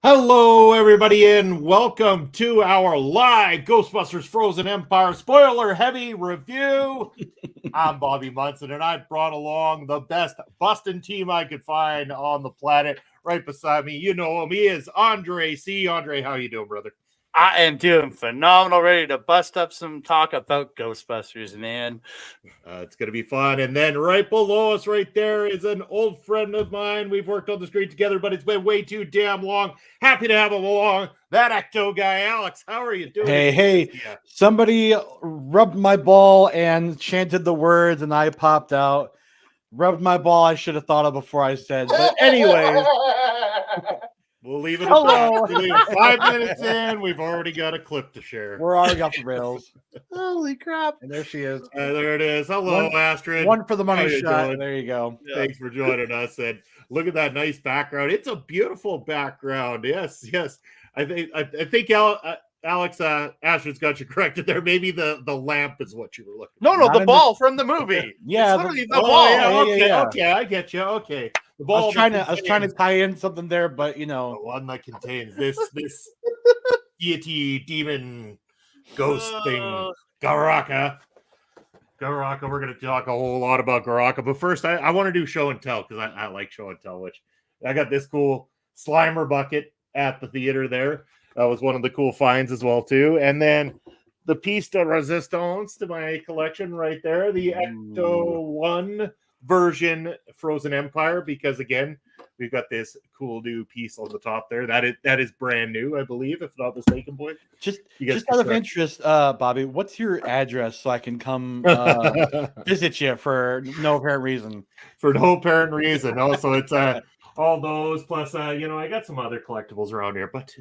Hello, everybody, and welcome to our live Ghostbusters Frozen Empire spoiler-heavy review. I'm Bobby Munson, and I brought along the best busting team I could find on the planet. Right beside me, you know him. He is Andre C. Andre, how you doing, brother? I am doing phenomenal, ready to bust up some talk about Ghostbusters, man. It's going to be fun. And then right below us right there is an old friend of mine. We've worked on the screen together, but it's been way too damn long. Happy to have him along. That ecto guy, Alex. How are you doing? Hey. Yeah. Somebody rubbed my ball and chanted the words, and I popped out. Rubbed my ball I should have thought of before I said. But anyway. We'll leave it at 5 minutes in. We've already got a clip to share. We're already off the rails. Holy crap. And there she is. There it is. Hello, Astrid. One for the money shot. Doing? There you go. Yeah. Thanks for joining us. And look at that nice background. It's a beautiful background. Yes. I think Alex, Astrid's got you corrected there. Maybe the lamp is what you were looking for. No, the ball from the movie. Yeah. It's literally the ball. Yeah, okay, I get you. Okay. The ball I was trying to tie in something there, but you know. The one that contains this deity, demon, ghost thing, Garaka. We're going to talk a whole lot about Garaka. But first, I want to do show and tell because I like show and tell, which I got this cool Slimer bucket at the theater there. That was one of the cool finds as well, too. And then the piece de resistance to my collection right there, the Ecto 1 version Frozen Empire, because again, we've got this cool new piece on the top there. That is brand new, I believe, if not mistaken, boy. Just out of interest, Bobby, what's your address so I can come visit you for no apparent reason? For no apparent reason. Also, it's all those plus I got some other collectibles around here, but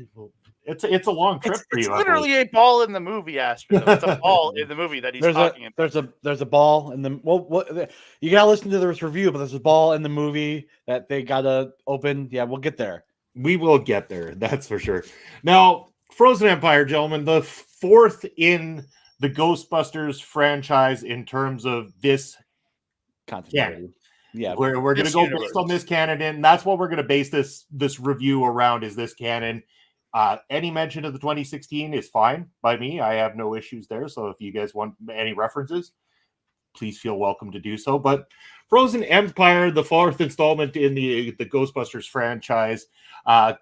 it's a long trip for you. It's literally a ball in the movie, Astrid. It's a ball in the movie that he's talking about. There's a ball in the you gotta listen to this review, but there's a ball in the movie that they gotta open. Yeah, we'll get there. We will get there, that's for sure. Now, Frozen Empire, gentlemen, the fourth in the Ghostbusters franchise in terms of this continuity. Yeah, we're gonna This go universe. based on this canon, and that's what we're gonna base this review around. Is this canon? Any mention of the 2016 is fine by me. I have no issues there. So if you guys want any references, please feel welcome to do so. But Frozen Empire, the fourth installment in the Ghostbusters franchise,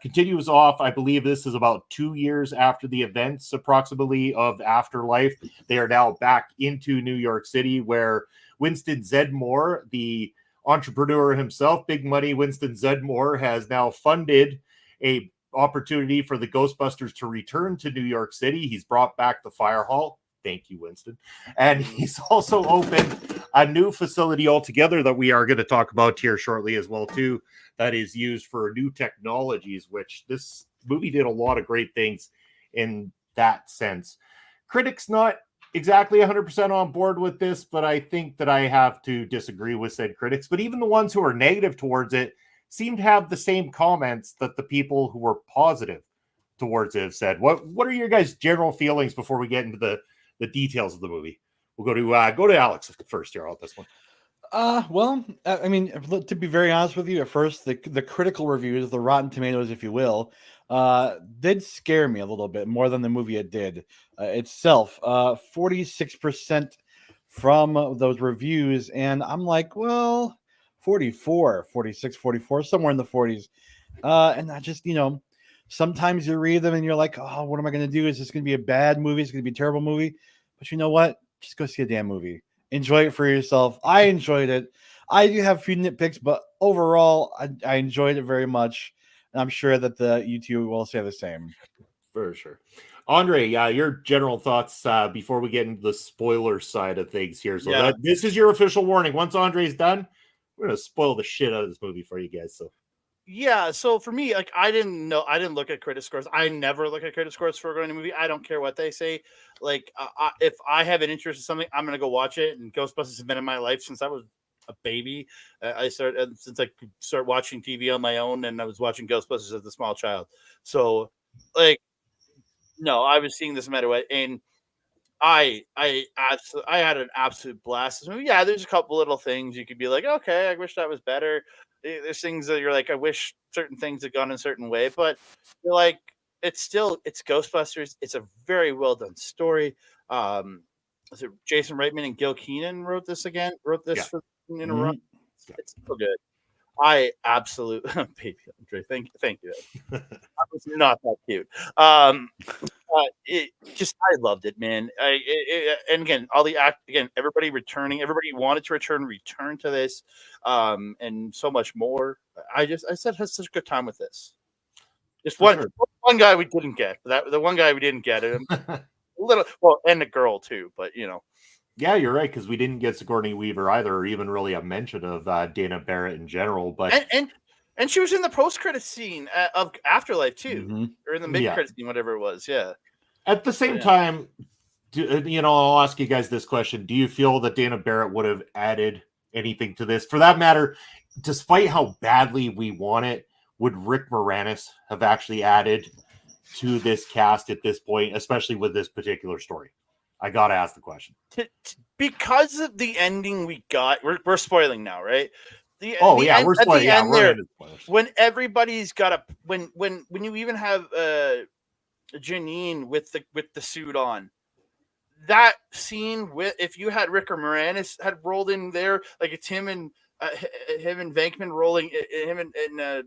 continues off. I believe this is about 2 years after the events, approximately, of Afterlife. They are now back into New York City, where Winston Zedmore, the entrepreneur himself, big money Winston Zedmore, has now funded a opportunity for the Ghostbusters to return to New York City. He's brought back the fire hall. Thank you, Winston. And he's also opened a new facility altogether that we are going to talk about here shortly as well, too, that is used for new technologies, which this movie did a lot of great things in that sense. Critics not exactly 100% on board with this, but I think that I have to disagree with said critics. But even the ones who are negative towards it seem to have the same comments that the people who were positive towards it have said. What are your guys' general feelings before we get into the details of the movie? We'll go to Alex first here on this one. Well, I mean, to be very honest with you, at first the critical reviews, the Rotten Tomatoes, if you will, did scare me a little bit more than the movie it did itself. 46% from those reviews, and I'm like, well, 44, 46, 44, somewhere in the 40s. And I just, sometimes you read them and you're like, oh, what am I going to do? Is this going to be a bad movie? Is it going to be a terrible movie? But you know what? Just go see a damn movie. Enjoy it for yourself. I enjoyed it. I do have a few nitpicks, but overall, I enjoyed it very much. And I'm sure that you two will say the same. For sure. Andre, your general thoughts before we get into the spoiler side of things here. So this is your official warning. Once Andre's done, we're going to spoil the shit out of this movie for you guys. So yeah, so for me, like I didn't look at critic scores. I never look at critic scores for going to a movie. I don't care what they say. Like if I have an interest in something, I'm gonna go watch it. And Ghostbusters has been in my life since I was a baby. I started since I could start watching TV on my own, and I was watching Ghostbusters as a small child. So, like, no, I was seeing this no matter what, and I had an absolute blast. This movie. Yeah, there's a couple little things you could be like, okay, I wish that was better. There's things that you're like, I wish certain things had gone a certain way, but you're like, it's Ghostbusters. It's a very well done story. Was it Jason Reitman and Gil Keenan wrote this for in a run? It's so good. I absolutely baby Andre, thank you. I was not that cute. I loved it, man. And again, everybody wanted to return to this, and so much more. I said had such a good time with this. Just one guy we didn't get. The one guy we didn't get him. And the girl too, but yeah, you're right, because we didn't get Sigourney Weaver either, or even really a mention of Dana Barrett in general. But and she was in the post-credit scene of Afterlife too, or in the mid-credit scene, whatever it was. Yeah. At the same time, I'll ask you guys this question: do you feel that Dana Barrett would have added anything to this? For that matter, despite how badly we want it, would Rick Moranis have actually added to this cast at this point, especially with this particular story? I gotta ask the question. Because of the ending we got, we're spoiling now, right? We're spoiling. Yeah, we're into spoilers. When everybody's got when you even have Janine with the suit on, that scene if you had Rick or Moranis had rolled in there, like it's him and Venkman rolling, him and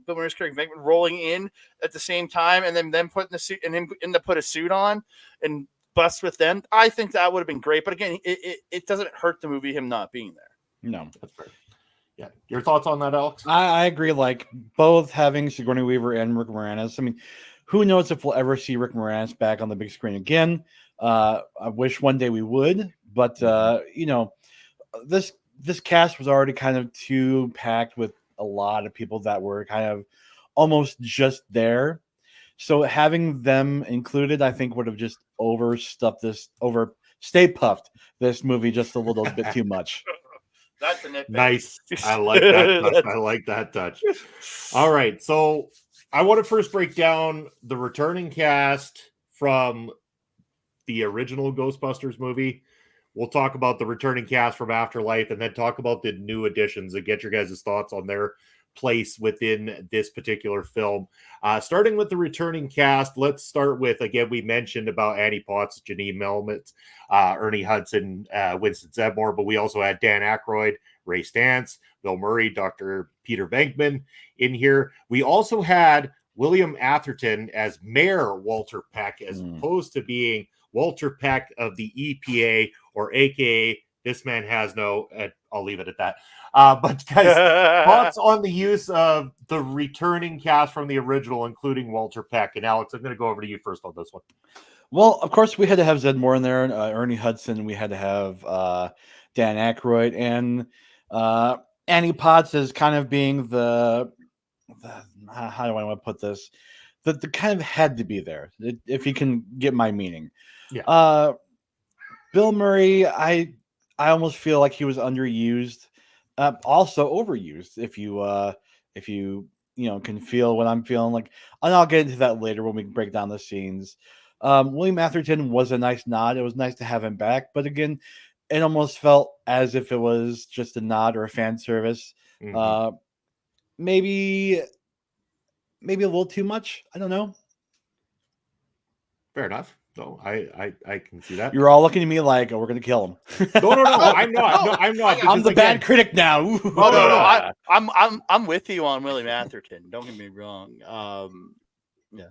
Bill Murray's character Venkman rolling in at the same time, and then them putting the suit and him to put a suit on and bust with them. I think that would have been great, but again, it doesn't hurt the movie him not being there. No, that's fair. Yeah, your thoughts on that, Alex? I agree. Like both having Sigourney Weaver and Rick Moranis. I mean, who knows if we'll ever see Rick Moranis back on the big screen again? I wish one day we would, but this cast was already kind of too packed with a lot of people that were kind of almost just there. So having them included, I think, would have just stay puffed this movie just a little bit too much. That's a nitpick. Nice. I like that touch. I like that touch. All right. So I want to first break down the returning cast from the original Ghostbusters movie. We'll talk about the returning cast from Afterlife, and then talk about the new additions and get your guys' thoughts on their place within this particular film. Starting with the returning cast, let's start with, again, we mentioned about Annie Potts, Janine Melmet, Ernie Hudson, Winston Zedmore, but we also had Dan Aykroyd, Ray Stantz, Bill Murray, Dr. Peter Venkman in here. We also had William Atherton as Mayor Walter Peck, as opposed to being Walter Peck of the EPA, or AKA this man has no, I'll leave it at that. But guys, thoughts on the use of the returning cast from the original, including Walter Peck? And Alex, I'm going to go over to you first on this one. Well, of course, we had to have Zedmore in there, Ernie Hudson. We had to have Dan Aykroyd, and Annie Potts is kind of being the how do I want to put this? The kind of had to be there, if you can get my meaning. Yeah. Bill Murray, I almost feel like he was underused, also overused. If you can feel what I'm feeling like, and I'll get into that later when we break down the scenes. William Atherton was a nice nod. It was nice to have him back, but again, it almost felt as if it was just a nod or a fan service. Mm-hmm. Maybe a little too much. I don't know. Fair enough. No, I can see that. You're all looking at me like, oh, we're gonna kill him. No, I'm not. No, I'm not. I'm the bad critic now. No. I'm with you on William Atherton. Don't get me wrong. Yeah.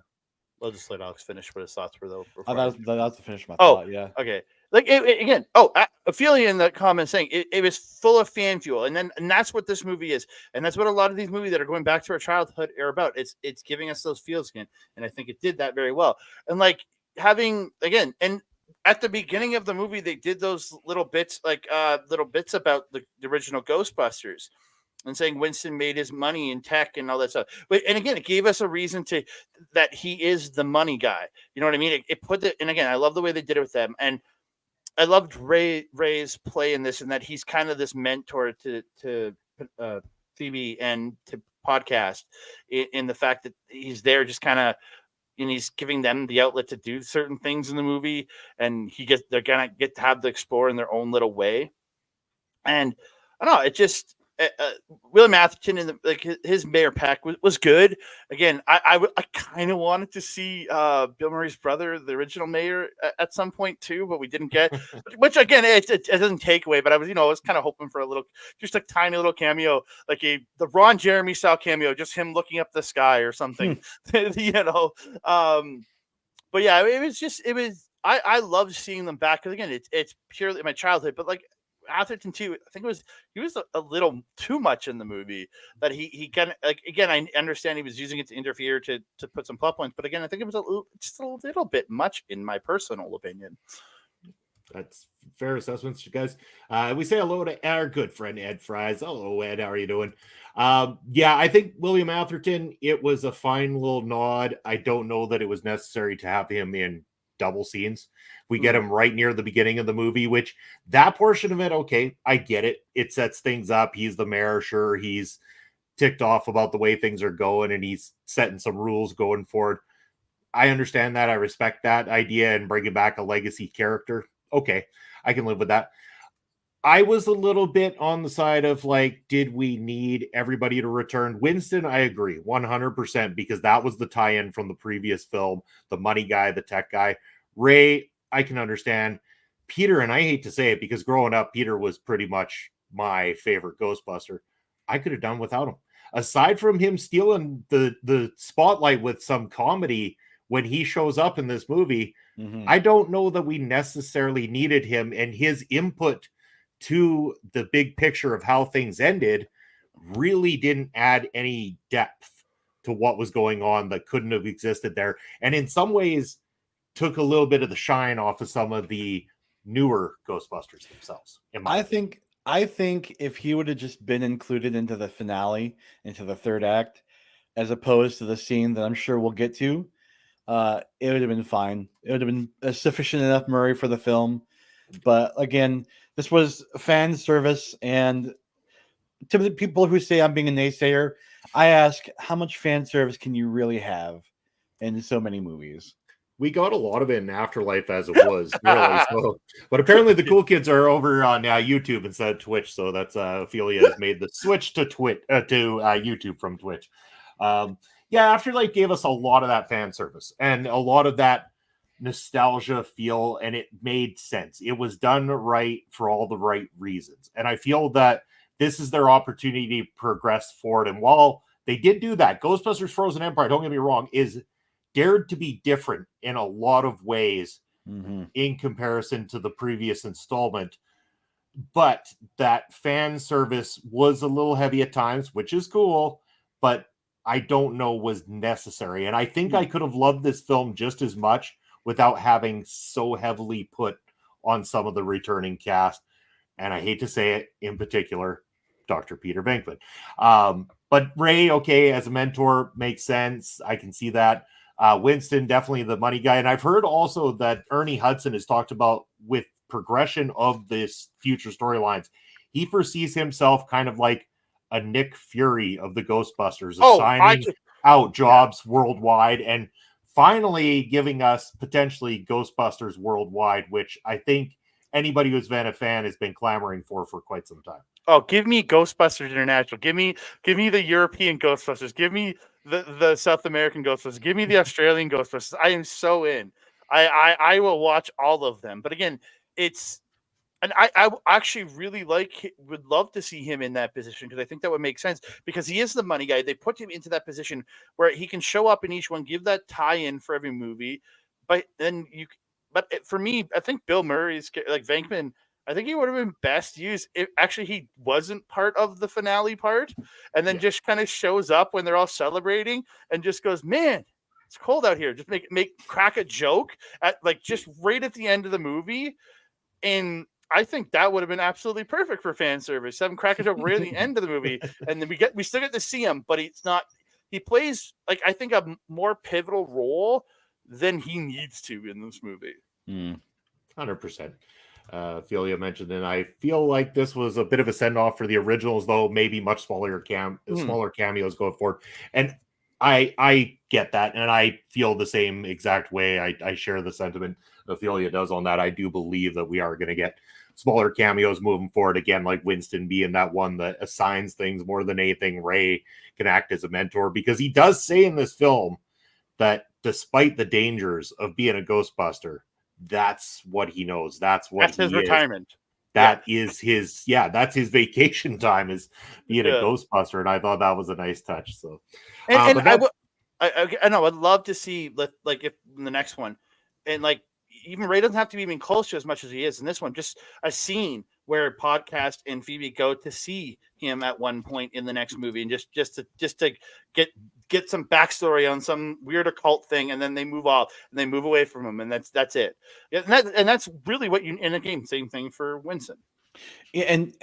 I'll just let Alex finish what his thoughts were, though. That's to finish my thought. Yeah. Okay. Like again. Oh, Ophelia in the comments saying it was full of fan fuel, and that's what this movie is, and that's what a lot of these movies that are going back to our childhood are about. It's giving us those feels again, and I think it did that very well. And like having again, and at the beginning of the movie, they did those little bits about the original Ghostbusters. And saying Winston made his money in tech and all that stuff. But and again, it gave us a reason that he is the money guy. You know what I mean? It put the, and again, I love the way they did it with them. And I loved Ray's play in this, and that he's kind of this mentor to Phoebe and to podcast in the fact that he's there just kind of, and he's giving them the outlet to do certain things in the movie, and they're gonna get to have to explore in their own little way. And I don't know, it just William Atherton and his Mayor Peck was good. Again, I kind of wanted to see Bill Murray's brother, the original mayor, at some point too, but we didn't get. Which again, it doesn't take away. But I was kind of hoping for just a tiny little cameo, like the Ron Jeremy style cameo, just him looking up the sky or something. But yeah, it was. I loved seeing them back because again, it's purely my childhood, but like. Atherton too, I think he was a little too much in the movie, that he kind of like, again, I understand he was using it to interfere to put some plot points, but again, I think it was just a little bit much in my personal opinion. That's fair assessments, you guys. We say hello to our good friend Ed Fries. Hello, Ed. How are you doing? Yeah, I think William Atherton, it was a fine little nod. I don't know that it was necessary to have him in double scenes. We get him right near the beginning of the movie, which that portion of it, okay, I get it. It sets things up. He's the mayor. Sure, he's ticked off about the way things are going, and he's setting some rules going forward. I understand that. I respect that idea and bringing back a legacy character. Okay, I can live with that. I was a little bit on the side of like, did we need everybody to return? Winston, I agree 100%, because that was the tie-in from the previous film, the money guy, the tech guy. Ray, I can understand. Peter, and I hate to say it because growing up, Peter was pretty much my favorite Ghostbuster. I could have done without him. Aside from him stealing the spotlight with some comedy when he shows up in this movie, I don't know that we necessarily needed him, and his input to the big picture of how things ended really didn't add any depth to what was going on that couldn't have existed there. And in some ways took a little bit of the shine off of some of the newer Ghostbusters themselves. I think if he would have just been included into the finale, into the third act, as opposed to the scene that I'm sure we'll get to, it would have been fine. It would have been sufficient enough Murray for the film. But again, this was fan service, and to the people who say I'm being a naysayer, I ask, how much fan service can you really have in so many movies? we got a lot of it in Afterlife as it was, really. So, but apparently the cool kids are over on YouTube instead of Twitch. So that's Ophelia has made the switch to YouTube from Twitch. Yeah, Afterlife gave us a lot of that fan service and a lot of that nostalgia feel, and it made sense. It was done right for all the right reasons. And I feel that this is their opportunity to progress forward. And while they did do that, Ghostbusters Frozen Empire, don't get me wrong, is dared to be different in a lot of ways in comparison to the previous installment. But that fan service was a little heavy at times, which is cool, but I don't know was necessary. And I think I could have loved this film just as much without having so heavily put on some of the returning cast. And I hate to say it, in particular, Dr. Peter Venkman. But Ray, okay, as a mentor, makes sense. I can see that. Winston, definitely the money guy. And I've heard also that Ernie Hudson has talked about with progression of this future storylines, he foresees himself kind of like a Nick Fury of the Ghostbusters, assigning out jobs worldwide and finally giving us potentially Ghostbusters worldwide, which I think anybody who's been a fan has been clamoring for quite some time. Oh, give me Ghostbusters International. Give me the European Ghostbusters. Give me the South American Ghostbusters. Give me the Australian Ghostbusters. I am so in. I will watch all of them. But again, and I actually really would love to see him in that position because I think that would make sense because he is the money guy. They put him into that position where he can show up in each one, give that tie-in for every movie. But for me, I think Bill Murray's like Venkman, I think he would have been best used if actually he wasn't part of the finale part and then just kind of shows up when they're all celebrating and just goes, man, it's cold out here. Just crack a joke at like just right at the end of the movie. And I think that would have been absolutely perfect for fan service. Have him crack a joke right at the end of the movie. And then we still get to see him, but he plays like, I think a more pivotal role than he needs to in this movie. 100%. Ophelia mentioned, and I feel like this was a bit of a send-off for the originals, though maybe much smaller cameos going forward. And I get that, and I feel the same exact way. I share the sentiment Ophelia does on that. I do believe that we are going to get smaller cameos moving forward again, like Winston being that one that assigns things more than anything. Ray can act as a mentor because he does say in this film that despite the dangers of being a Ghostbuster, that's what he knows. That's his retirement. That's his vacation time is being a Ghostbuster. And I thought that was a nice touch. So, I know I'd love to see like if in the next one, and like even Ray doesn't have to be even close to as much as he is in this one. Just a scene where Podcast and Phoebe go to see him at one point in the next movie, and just to get some backstory on some weird occult thing, and then they move off and they move away from him, and that's it. Yeah, and that's really what you in a game. Same thing for Winston. Yeah, and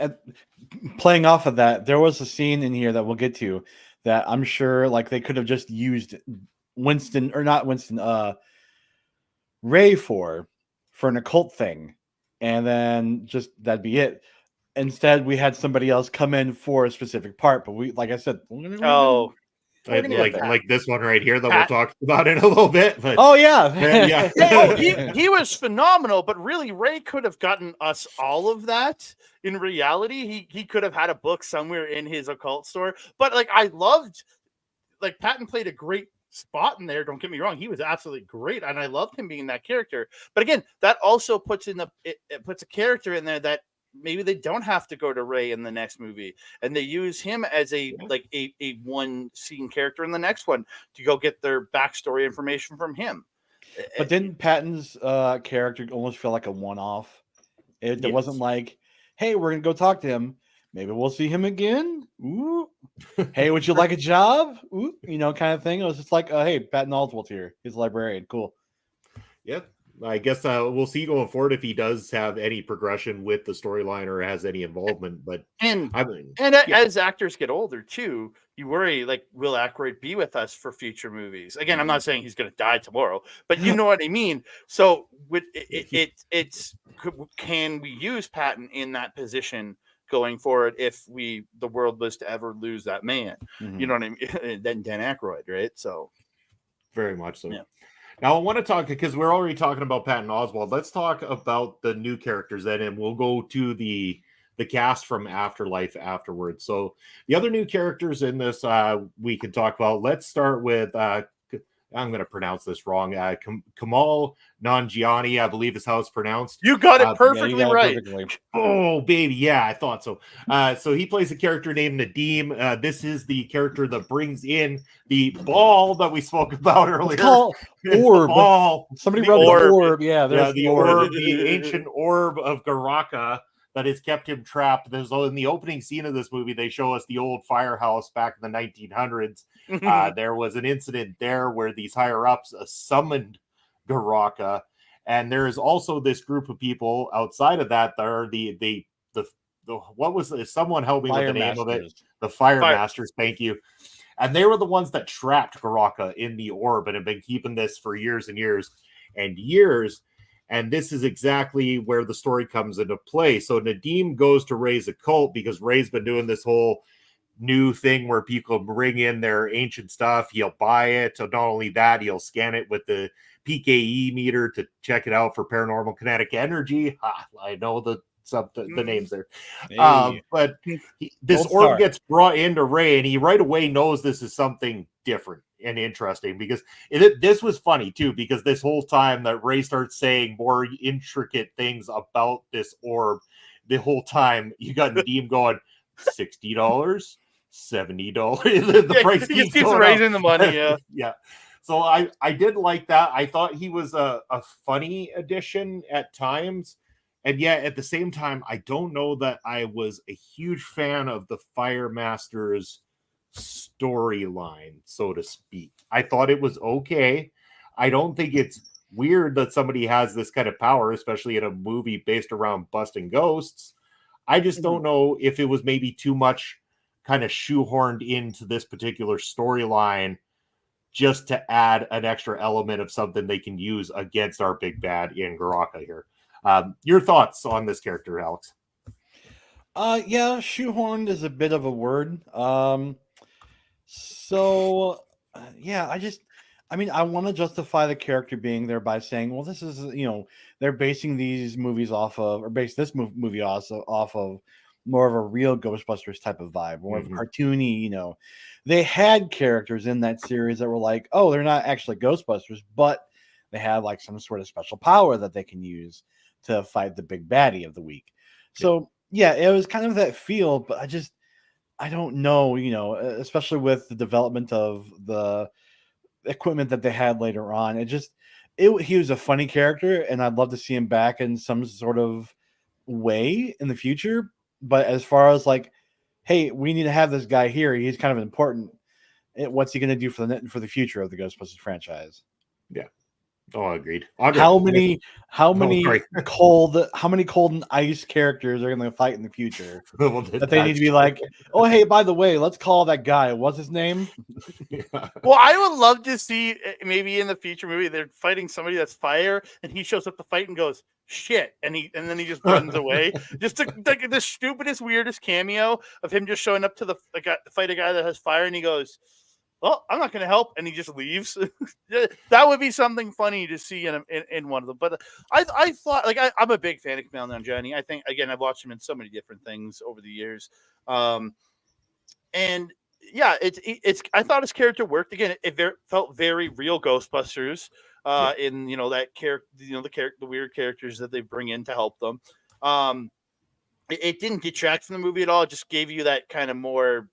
playing off of that, there was a scene in here that we'll get to that I'm sure like they could have just used Ray for an occult thing, and then just that'd be it. Instead, we had somebody else come in for a specific part, but we, like I said, like this one right here that we'll talk about in a little bit. But he was phenomenal, but really Ray could have gotten us all of that. In reality, he could have had a book somewhere in his occult store. But like I loved, like Patton played a great spot in there. Don't get me wrong, he was absolutely great, and I loved him being that character. But again, that also puts it puts a character in there that maybe they don't have to go to Ray in the next movie, and they use him as a one scene character in the next one to go get their backstory information from him. But didn't Patton's character almost feel like a one-off? It wasn't like, hey, we're gonna go talk to him. Maybe we'll see him again. Ooh. Hey, would you like a job? Ooh, kind of thing. It was just like, hey, Patton Oswalt's here. He's a librarian. Cool. Yep. I guess we'll see going forward if he does have any progression with the storyline or has any involvement. But as actors get older too, you worry like, will Aykroyd be with us for future movies? Again, I'm not saying he's going to die tomorrow, but you know what I mean. So with can we use Patton in that position going forward if the world was to ever lose that man? You know what I mean? Then Dan Aykroyd, right? So very much so. Yeah. Now I want to talk because we're already talking about Patton Oswalt. Let's talk about the new characters then, and we'll go to the cast from Afterlife afterwards. So the other new characters in this we can talk about. Let's start with I'm going to pronounce this wrong. Kamal Nanjiani, I believe is how it's pronounced. You got it Yeah, perfectly you got it right. perfectly. Oh, baby. Yeah, I thought so. So he plays a character named Nadim. This is the character that brings in the ball that we spoke about earlier. It's called It's the orb. ball. Somebody The rubbed orb. the orb. Yeah, there's the orb, the ancient orb of Garaka that has kept him trapped. There's in the opening scene of this movie, they show us the old firehouse back in the 1900s. There was an incident there where these higher ups summoned Garaka, and there is also this group of people outside of that are the what was someone help me with the name of it? The Fire Masters. Thank you. And they were the ones that trapped Garaka in the orb and have been keeping this for years and years and years. And this is exactly where the story comes into play. So Nadim goes to Ray's occult because Ray's been doing this whole new thing where people bring in their ancient stuff. He'll buy it. So not only that, he'll scan it with the PKE meter to check it out for paranormal kinetic energy. I know the names there. Hey. But this orb gets brought into Ray, and he right away knows this is something different and interesting because this was funny too, because this whole time that Ray starts saying more intricate things about this orb, the whole time you got Nadim going $60, $70. The price keeps raising the money. Yeah. Yeah. So I did like that. I thought he was a funny addition at times. And yet at the same time, I don't know that I was a huge fan of the Fire Masters storyline, so to speak. I thought it was okay. I don't think it's weird that somebody has this kind of power, especially in a movie based around busting ghosts. I just don't know if it was maybe too much kind of shoehorned into this particular storyline just to add an extra element of something they can use against our big bad in Garaka here. Your thoughts on this character, Alex? Yeah, shoehorned is a bit of a word. Yeah, I want to justify the character being there by saying, well, this is, they're basing these movies off of, or base this movie also off of more of a real Ghostbusters type of vibe, more of a cartoony, they had characters in that series that were like, oh, they're not actually Ghostbusters, but they have like some sort of special power that they can use to fight the big baddie of the week. So yeah, it was kind of that feel, but I don't know, especially with the development of the equipment that they had later on. He was a funny character, and I'd love to see him back in some sort of way in the future. But as far as like, hey, we need to have this guy here, he's kind of important. What's he going to do for the future of the Ghostbusters franchise? Yeah. Oh, agreed. How many cold and ice characters are going to fight in the future that they need to be like, oh, hey, by the way, let's call that guy. What's his name? Well, I would love to see maybe in the future movie they're fighting somebody that's fire, and he shows up to fight and goes shit, and then he just runs away. Just the stupidest, weirdest cameo of him just showing up to fight a guy that has fire, and he goes, well, I'm not going to help, and he just leaves. That would be something funny to see in one of them. But I thought, I'm a big fan of Kamal Nanjiani. I think, again, I've watched him in so many different things over the years, and yeah, I thought his character worked. Again, it felt very real Ghostbusters. In that character, the weird characters that they bring in to help them. It didn't detract from the movie at all. It just gave you that kind of more.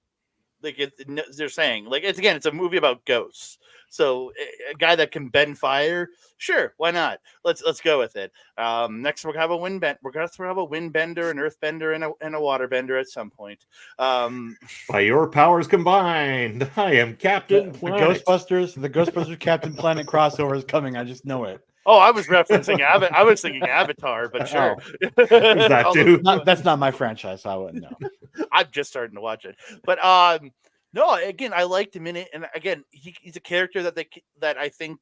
They're saying, it's a movie about ghosts. So a guy that can bend fire, sure, why not? Let's go with it. Next we're gonna have a windbender, an earthbender, and a waterbender at some point. By your powers combined, I am Captain Planet. The Ghostbusters Captain Planet crossover is coming. I just know it. Oh, I was referencing I was thinking Avatar, but sure. That too. That's not my franchise, so I wouldn't know. I'm just starting to watch it, but no. Again, I liked him in it, and again, he's a character that I think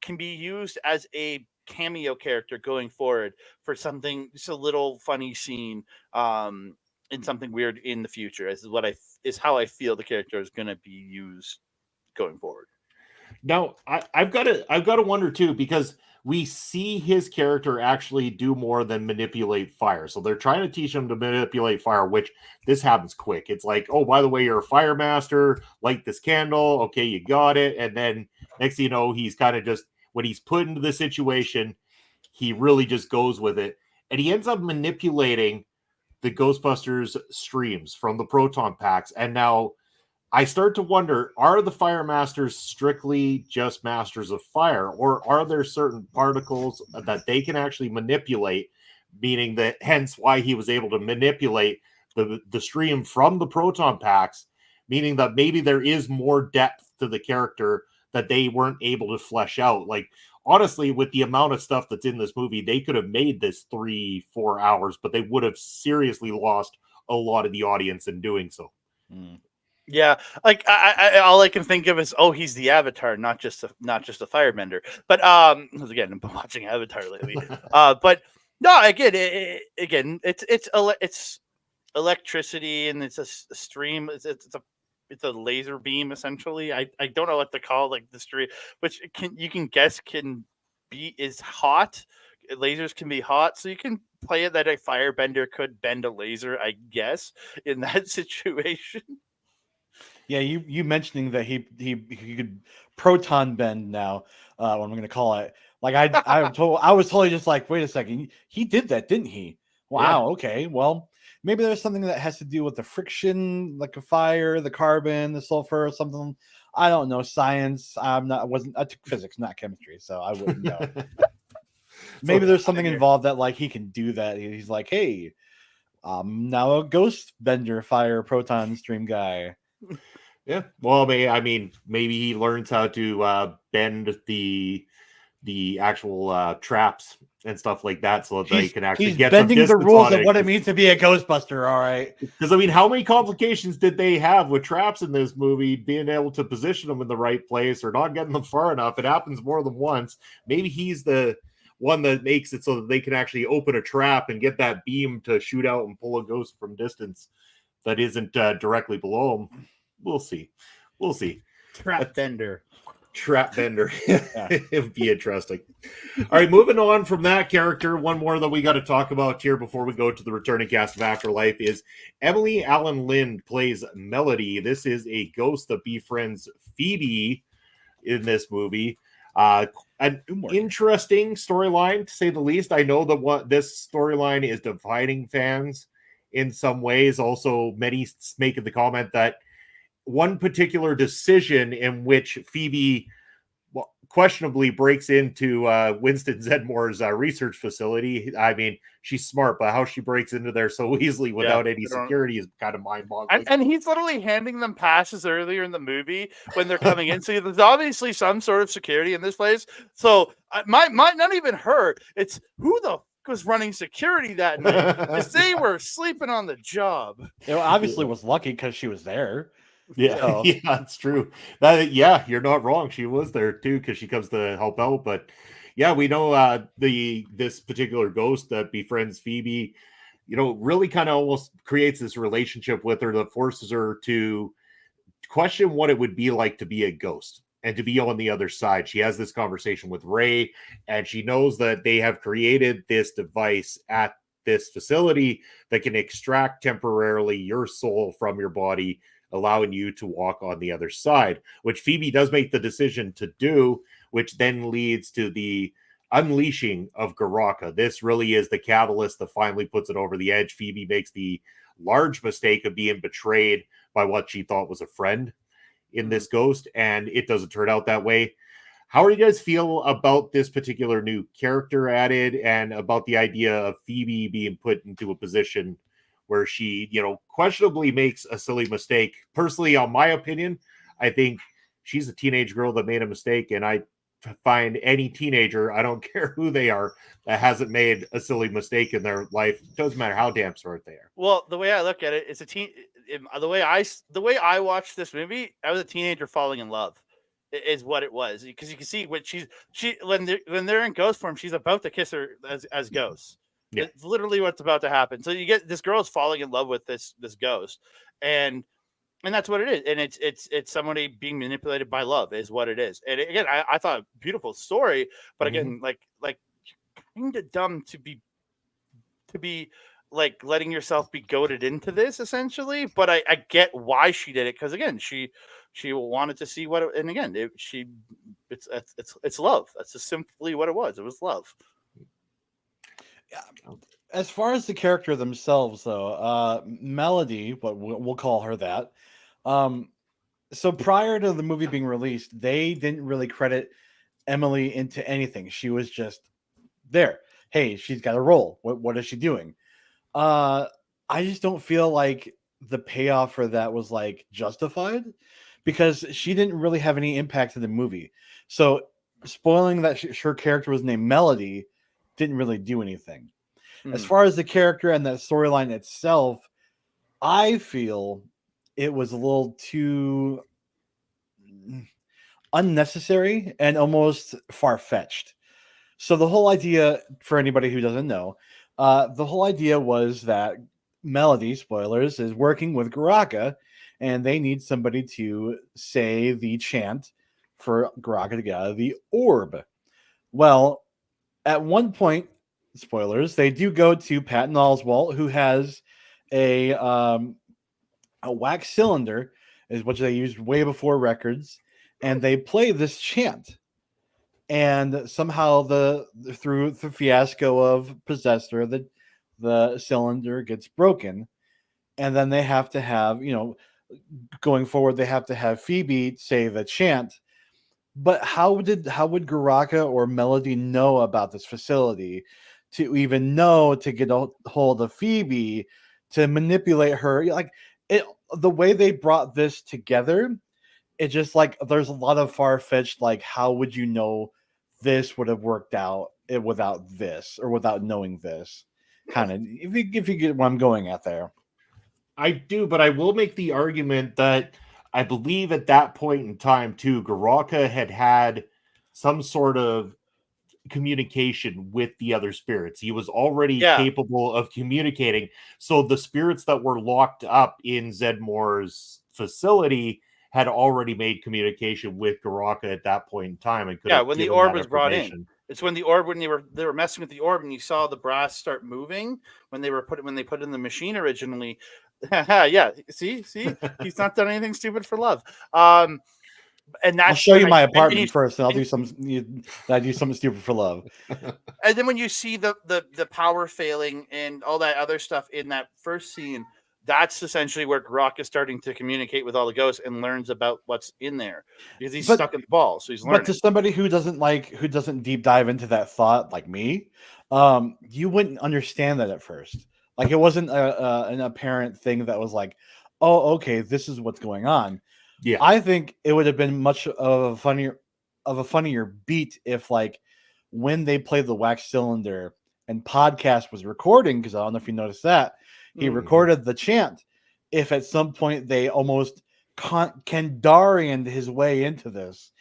can be used as a cameo character going forward for something, just a little funny scene, in something weird in the future. Is how I feel the character is going to be used going forward. Now, I've got to wonder too, because we see his character actually do more than manipulate fire. So they're trying to teach him to manipulate fire, which this happens quick. It's like, oh, by the way, you're a fire master. Light this candle. Okay, you got it. And then next thing you know, he's kind of just, when he's put into the situation, he really just goes with it. And he ends up manipulating the Ghostbusters streams from the proton packs. And now I start to wonder, are the fire masters strictly just masters of fire, or are there certain particles that they can actually manipulate, meaning that hence why he was able to manipulate the stream from the proton packs, meaning that maybe there is more depth to the character that they weren't able to flesh out. Like, honestly, with the amount of stuff that's in this movie, they could have made this 3-4 hours, but they would have seriously lost a lot of the audience in doing so. Yeah, like I all I can think of is, oh, he's the Avatar, not just a firebender. But again, I've been watching Avatar lately. But no, again, it's electricity, and it's a stream. It's a laser beam essentially. I don't know what to call like the stream, which you can guess is hot. Lasers can be hot, so you can play it that a firebender could bend a laser, I guess, in that situation. Yeah, you mentioning that he could proton bend now, what I'm going to call it. Like I was totally just like, wait a second, he did that, didn't he? Wow, yeah. Okay, well, maybe there's something that has to do with the friction, like a fire, the carbon, the sulfur, or something. I don't know science. I took physics, not chemistry, so I wouldn't know. Maybe there's something involved that like he can do that. He's like, hey, now a ghost bender fire proton stream guy. Yeah, well, I mean, maybe he learns how to bend the actual traps and stuff like that, so that they can actually get bending some the rules of what it means to be a Ghostbuster. All right, because I mean, how many complications did they have with traps in this movie? Being able to position them in the right place or not getting them far enough. It happens more than once. Maybe he's the one that makes it so that they can actually open a trap and get that beam to shoot out and pull a ghost from distance that isn't directly below him. We'll see. Trap bender. It would be interesting. All right, moving on from that character, one more that we got to talk about here before we go to the returning cast of Afterlife is Emily Allen Lind plays Melody. This is a ghost that befriends Phoebe in this movie. An interesting storyline, to say the least. I know that this storyline is dividing fans in some ways. Also, many making the comment that one particular decision in which Phoebe questionably breaks into Winston Zedmore's research facility. I mean, she's smart, but how she breaks into there so easily without any security is kind of mind-boggling. And he's literally handing them passes earlier in the movie when they're coming in. So there's obviously some sort of security in this place. So might not even her. It's who the was running security that night because they were sleeping on the job. It obviously was lucky because she was there. Yeah, so. Yeah, that's true. You're not wrong. She was there too because she comes to help out. But yeah, we know this particular ghost that befriends Phoebe, really kind of almost creates this relationship with her that forces her to question what it would be like to be a ghost and to be on the other side. She has this conversation with Ray, and she knows that they have created this device at this facility that can extract temporarily your soul from your body, allowing you to walk on the other side, which Phoebe does make the decision to do, which then leads to the unleashing of Garaka. This really is the catalyst that finally puts it over the edge. Phoebe makes the large mistake of being betrayed by what she thought was a friend in this ghost, and it doesn't turn out that way. How do you guys feel about this particular new character added and about the idea of Phoebe being put into a position where she, questionably makes a silly mistake? Personally, on my opinion, I think she's a teenage girl that made a mistake, and I find any teenager, I don't care who they are, that hasn't made a silly mistake in their life. It doesn't matter how damn smart they are. Well, the way I look at it is the way I watched this movie, I was a teenager falling in love. Is what it was, because you can see when when they're in ghost form, she's about to kiss her as ghosts. Yeah. It's literally what's about to happen. So you get this girl's falling in love with this ghost, and And that's what it is. And it's somebody being manipulated by love is what it is. And again, I thought beautiful story, but again, like kind of dumb to be like letting yourself be goaded into this essentially. But I get why she did it, because again, she wanted to see what and again it's love. That's just simply what it was. It was love. As far as the character themselves, though, Melody, what we'll call her that. So prior to the movie being released, they didn't really credit Emily into anything. She was just there. Hey, she's got a role. What is she doing? I just don't feel like the payoff for that was like justified, because she didn't really have any impact in the movie. So spoiling that her character was named Melody didn't really do anything. As far as the character and that storyline itself, I feel it was a little too unnecessary and almost far-fetched. So the whole idea, for anybody who doesn't know, the whole idea was that Melody, spoilers, is working with Garaka, and they need somebody to say the chant for Garaka to get out of the orb. Well, at one point, spoilers, they do go to Patton Oswalt, who has a wax cylinder, is what they used way before records, and they play this chant. And somehow through the fiasco of Possessor, the cylinder gets broken, and then they have to have, going forward, they have to have Phoebe say the chant. But how would Garaka or Melody know about this facility to even know to get a hold of Phoebe to manipulate her? Like the way they brought this together, it just like there's a lot of far-fetched, like, how would you know this would have worked out without this, or without knowing this? Kind of, if you get what I'm going at there. I do, but I will make the argument that I believe at that point in time too, Garaka had some sort of communication with the other spirits. He was already capable of communicating. So the spirits that were locked up in Zedmore's facility had already made communication with Garaka at that point in time, and could when the orb was brought in. It's when the orb, when they were messing with the orb, and you saw the brass start moving when they put in the machine originally. Yeah, see, he's not done anything stupid for love. And that's, I'll show you my apartment first, and I'll do something stupid for love. And then when you see the power failing and all that other stuff in that first scene, that's essentially where Grok is starting to communicate with all the ghosts and learns about what's in there, because he's stuck in the ball. So he's learning. But to somebody who doesn't deep dive into that thought like me, you wouldn't understand that at first. Like, it wasn't an apparent thing that was like, oh, okay, this is what's going on. Yeah, I think it would have been much of a funnier beat if, like, when they played the wax cylinder and Podcast was recording, because I don't know if you noticed that, he recorded the chant. If at some point they almost Kandarian'd his way into this,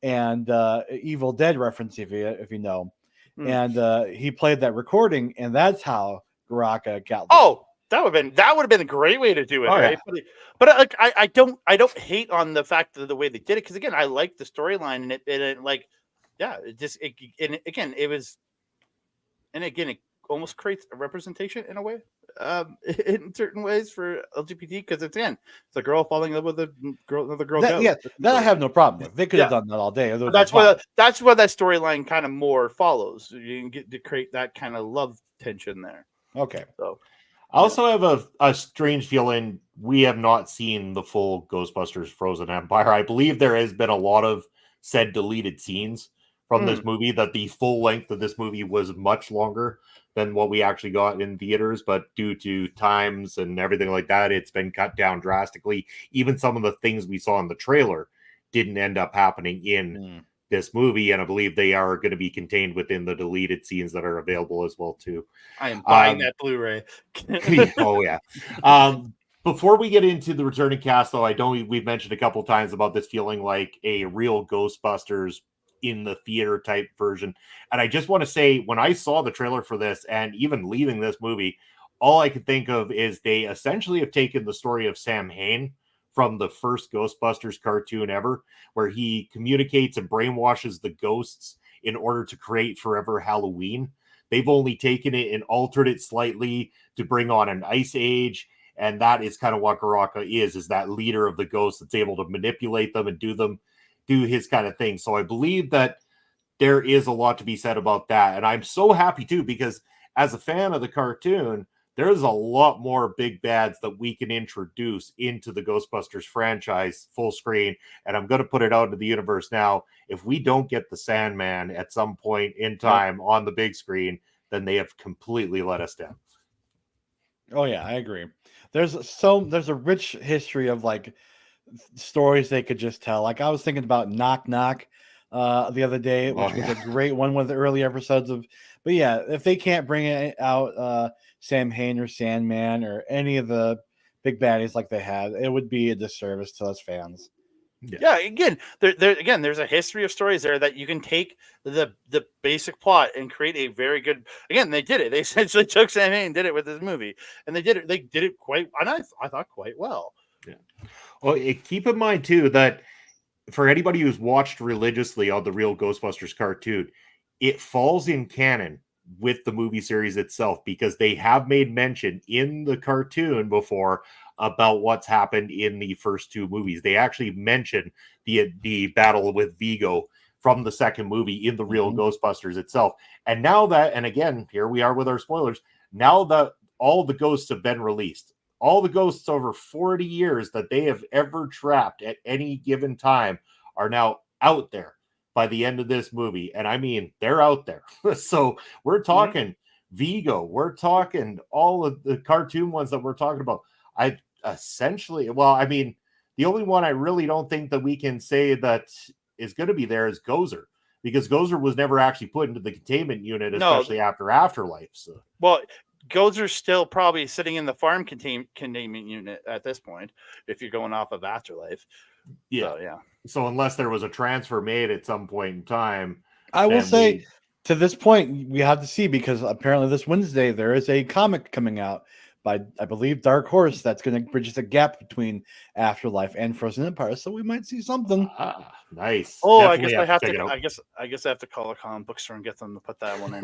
and Evil Dead reference, if you know, and he played that recording, and that's how Garaka got. That would have been a great way to do it, right? Yeah. But like, I don't hate on the fact of the way they did it, because again, I like the storyline, and it like, yeah, it almost creates a representation in a way, in certain ways for LGBT, because it's a girl falling in love with another girl. That I have no problem with. They could have done that all day. That's where that storyline kind of more follows. You can get to create that kind of love tension there. Okay, so. I also have a strange feeling we have not seen the full Ghostbusters Frozen Empire. I believe there has been a lot of said deleted scenes from this movie, that the full length of this movie was much longer than what we actually got in theaters, but due to times and everything like that, it's been cut down drastically. Even some of the things we saw in the trailer didn't end up happening in this movie, and I believe they are going to be contained within the deleted scenes that are available as well too. I am buying that Blu-ray. Oh yeah. Before we get into the returning cast, though, we've mentioned a couple times about this feeling like a real Ghostbusters in the theater type version, and I just want to say, when I saw the trailer for this, and even leaving this movie, all I could think of is they essentially have taken the story of Sam Hain from the first Ghostbusters cartoon ever, where he communicates and brainwashes the ghosts in order to create Forever Halloween. They've only taken it and altered it slightly to bring on an ice age. And that is kind of what Garaka is that leader of the ghosts that's able to manipulate them and do his kind of thing. So I believe that there is a lot to be said about that. And I'm so happy too, because as a fan of the cartoon, there's a lot more big bads that we can introduce into the Ghostbusters franchise full screen. And I'm going to put it out into the universe now. If we don't get the Sandman at some point in time on the big screen, then they have completely let us down. Oh yeah, I agree. There's a rich history of like stories they could just tell. Like I was thinking about Knock Knock the other day, which was a great one of the early episodes of. But yeah, if they can't bring it out Sam Hain or Sandman or any of the big baddies like they had, it would be a disservice to us fans. Yeah, again, there's a history of stories there that you can take the basic plot and create a very good. Again, they did it. They essentially took Sam Hain and did it with this movie, and they did it quite. And I thought quite well. Yeah. Well, keep in mind too that for anybody who's watched religiously on the real Ghostbusters cartoon, it falls in canon with the movie series itself, because they have made mention in the cartoon before about what's happened in the first two movies. They actually mention the battle with Vigo from the second movie in the real Ghostbusters itself. And now that, and again, here we are with our spoilers, now that all the ghosts have been released, all the ghosts over 40 years that they have ever trapped at any given time are now out there by the end of this movie. And I mean, they're out there. So we're talking Vigo, we're talking all of the cartoon ones that we're talking about. The only one I really don't think that we can say that is going to be there is Gozer, because Gozer was never actually put into the containment unit, especially after Afterlife. So. Well, Gozer's still probably sitting in the farm containment unit at this point, if you're going off of Afterlife. Yeah. So unless there was a transfer made at some point in time, I will say to this point, we have to see, because apparently this Wednesday there is a comic coming out by, I believe, Dark Horse that's going to bridge the gap between Afterlife and Frozen Empire. So we might see something. Nice. Oh, Definitely I guess I have to call a comic book store and get them to put that one in.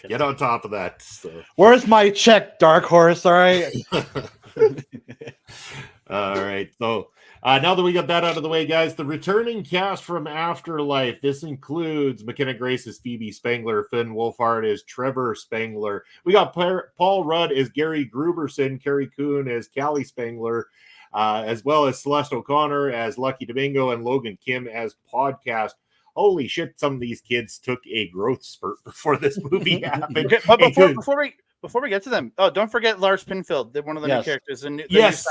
Get on top of that. So. Where's my check, Dark Horse? All right. All right. So now that we got that out of the way, guys, the returning cast from Afterlife. This includes McKenna Grace as Phoebe Spangler, Finn Wolfhard as Trevor Spangler. We got Paul Rudd as Gary Gruberson, Carrie Coon as Callie Spangler, as well as Celeste O'Connor as Lucky Domingo, and Logan Kim as Podcast. Holy shit, some of these kids took a growth spurt before this movie happened. But before we get to them, don't forget Lars Pinfield, one of the new characters. Yes.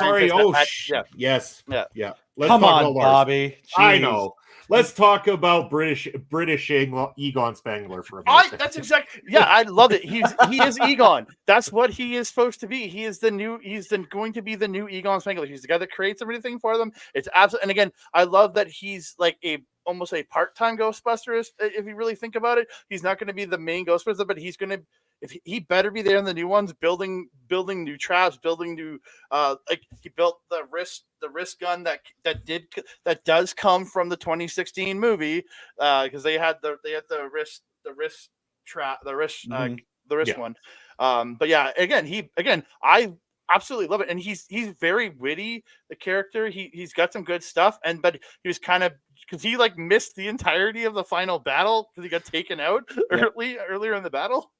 Let's Come on, Bobby. Jeez. I know. Let's talk about British Egon Spangler for a minute. That's exactly. Yeah, I love it. He is Egon. That's what he is supposed to be. He is going to be the new Egon Spangler. He's the guy that creates everything for them. It's absolutely. And again, I love that he's like almost a part-time Ghostbuster. If you really think about it, he's not going to be the main Ghostbuster, but he's going to. If he better be there in the new ones, building new traps, building new like he built the wrist gun that does come from the 2016 movie, because they had the wrist trap, the wrist one. But yeah, again, I absolutely love it, and he's very witty. The character, he's got some good stuff, but he was kind of, because he like missed the entirety of the final battle because he got taken out earlier in the battle.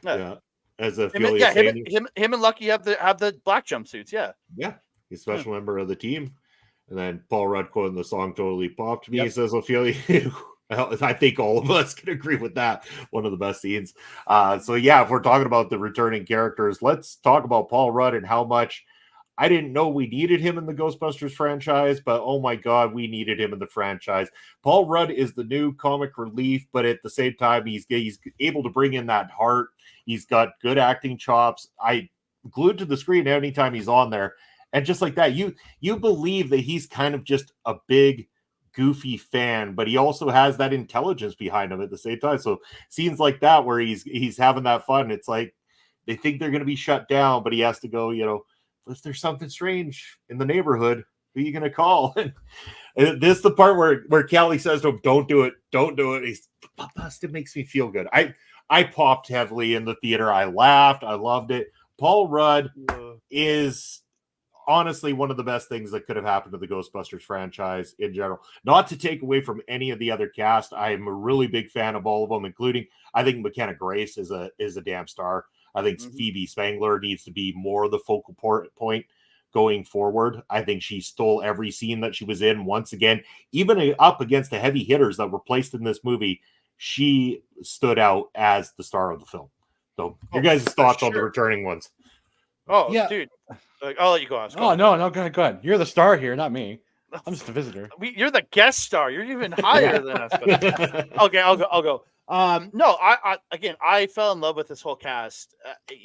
Yeah, as a him and Lucky have the black jumpsuits. Yeah, he's a special member of the team. And then Paul Rudd quoting the song "Totally Popped Me." Yep. He says, "Ophelia." I think all of us can agree with that. One of the best scenes. So yeah, if we're talking about the returning characters, let's talk about Paul Rudd and how much. I didn't know we needed him in the Ghostbusters franchise, but oh my God, we needed him in the franchise. Paul Rudd is the new comic relief, but at the same time, he's able to bring in that heart. He's got good acting chops. I glued to the screen anytime he's on there. And just like that, you believe that he's kind of just a big, goofy fan, but he also has that intelligence behind him at the same time. So scenes like that where he's having that fun, it's like they think they're going to be shut down, but he has to go, if there's something strange in the neighborhood, who are you gonna call? And this is the part where Callie says to him, don't do it. He's it makes me feel good. I popped heavily in the theater. I laughed. I loved it. Paul Rudd is honestly one of the best things that could have happened to the Ghostbusters franchise in general. Not to take away from any of the other cast. I am a really big fan of all of them, including I think McKenna Grace is a damn star. I think Phoebe Spangler needs to be more the focal point going forward. I think she stole every scene that she was in once again, even up against the heavy hitters that were placed in this movie. She stood out as the star of the film. So your guys' thoughts on the returning ones? Oh, yeah. Dude. I'll let you go on. No, go ahead. You're the star here, not me. I'm just a visitor. You're the guest star. You're even higher than us. But... Okay, I'll go. No, I fell in love with this whole cast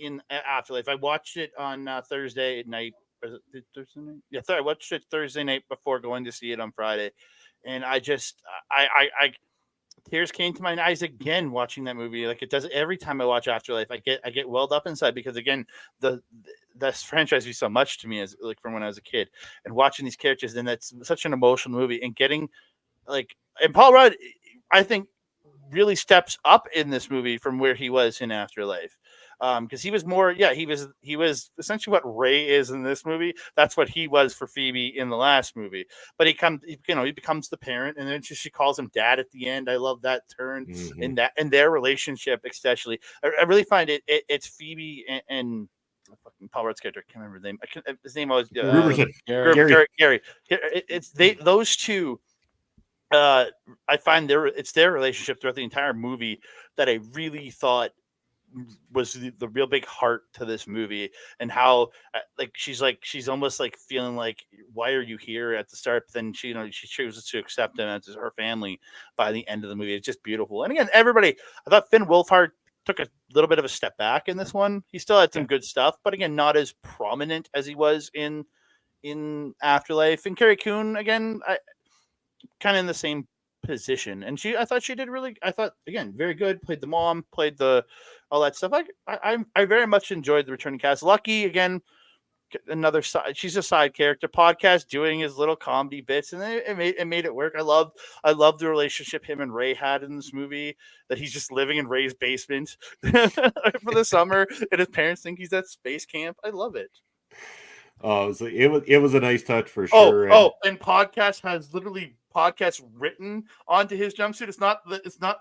in Afterlife. I watched it on Thursday night. Was it Thursday night? Yeah, I watched it Thursday night before going to see it on Friday, and I tears came to my eyes again watching that movie. Like it does every time I watch Afterlife. I get welled up inside because again, this franchise means so much to me as like from when I was a kid, and watching these characters, and that's such an emotional movie, and getting and Paul Rudd, I think, really steps up in this movie from where he was in Afterlife. Because he was more, he was essentially what Ray is in this movie. That's what he was for Phoebe in the last movie. But he becomes the parent, and then she calls him dad at the end. I love that turn in their relationship, especially. I really find it's Phoebe and fucking Paul Rudd's character. I can't remember his name. His name was Gary. It's those two. I find it's their relationship throughout the entire movie that I really thought was the real big heart to this movie, and how she's almost like feeling like, why are you here at the start, but then she chooses to accept him as her family by the end of the movie. It's just beautiful. And again, I thought Finn Wolfhard took a little bit of a step back in this one. He still had some good stuff, but again, not as prominent as he was in Afterlife. And Carrie Coon, again, kind of in the same position, and I thought she did again very good. Played the mom, played all that stuff. I very much enjoyed the returning cast. Lucky, again, another side. She's a side character. Podcast doing his little comedy bits, and it made it work. I love the relationship him and Ray had in this movie. That he's just living in Ray's basement for the summer, and his parents think he's at space camp. I love it. Oh, so it was a nice touch for sure. And Podcast has literally Podcast written onto his jumpsuit. It's not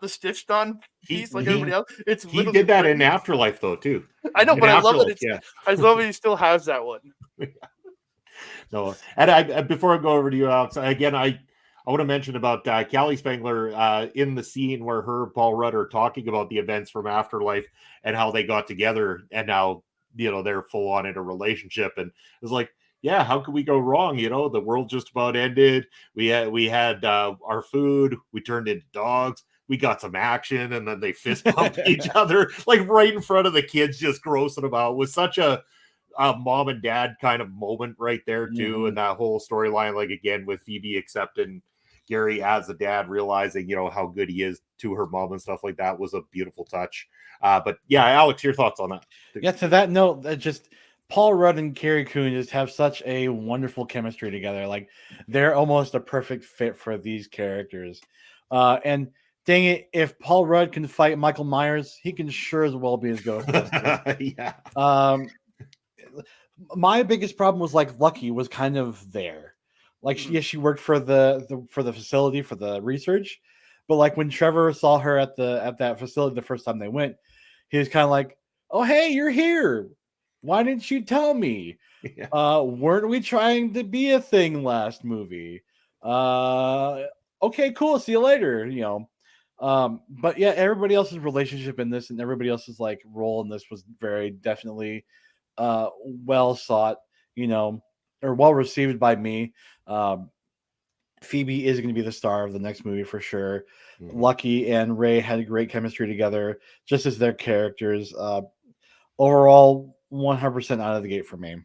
the stitched on piece like everybody else. He did that in Afterlife though too. I know, but I love it. I love it. He still has that one. No, and before I go over to you, Alex, again, I want to mention about Callie Spangler in the scene where her and Paul Rudd are talking about the events from Afterlife and how they got together, and now they're full on in a relationship, and it was like, yeah, how could we go wrong? The world just about ended. We had our food. We turned into dogs. We got some action, and then they fist bumped each other like right in front of the kids, just grossing them out. It was such a mom and dad kind of moment right there too, and that whole storyline, like again with Phoebe accepting Gary as a dad, realizing how good he is to her mom and stuff like that was a beautiful touch. But yeah, Alex, your thoughts on that? Yeah, to that note, that just Paul Rudd and Carrie Coon just have such a wonderful chemistry together. Like they're almost a perfect fit for these characters. And dang it, if Paul Rudd can fight Michael Myers, he can sure as well be his Ghostbuster. Yeah. My biggest problem was Lucky was kind of there. She worked for the facility for the research, but when Trevor saw her at that facility the first time they went, he was kind of like, "Oh, hey, you're here. Why didn't you tell me? Yeah. Weren't we trying to be a thing last movie? Okay, cool. See you later." But yeah, everybody else's relationship in this and everybody else's role in this was very definitely well sought, or well received by me. Phoebe is going to be the star of the next movie for sure. Lucky and Ray had a great chemistry together, just as their characters. Overall, 100% out of the gate for me.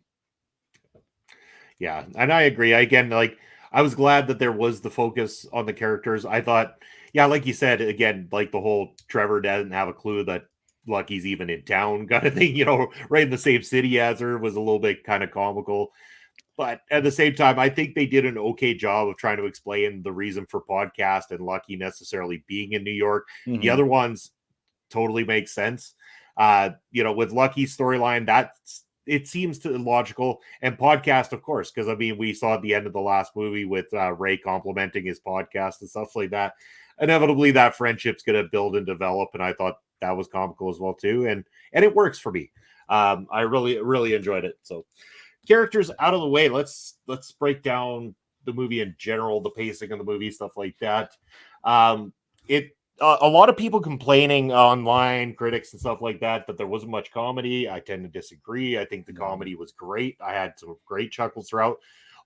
Yeah, and I agree. Again, I was glad that there was the focus on the characters. I thought, yeah, like you said, again, the whole Trevor doesn't have a clue that Lucky's even in town kind of thing, right in the same city as her was a little bit kind of comical. But at the same time, I think they did an okay job of trying to explain the reason for podcast and Lucky necessarily being in New York. Mhm. The other ones totally make sense. With Lucky's storyline, it seems to logical, and podcast, of course, because we saw at the end of the last movie with Ray complimenting his podcast and stuff like that. Inevitably, that friendship's going to build and develop, and I thought that was comical as well too, and it works for me. I really enjoyed it. So, characters out of the way, let's break down the movie in general, the pacing of the movie, stuff like that. A lot of people complaining online, critics and stuff like that there wasn't much comedy. I tend to disagree. I think the comedy was great. I had some great chuckles throughout.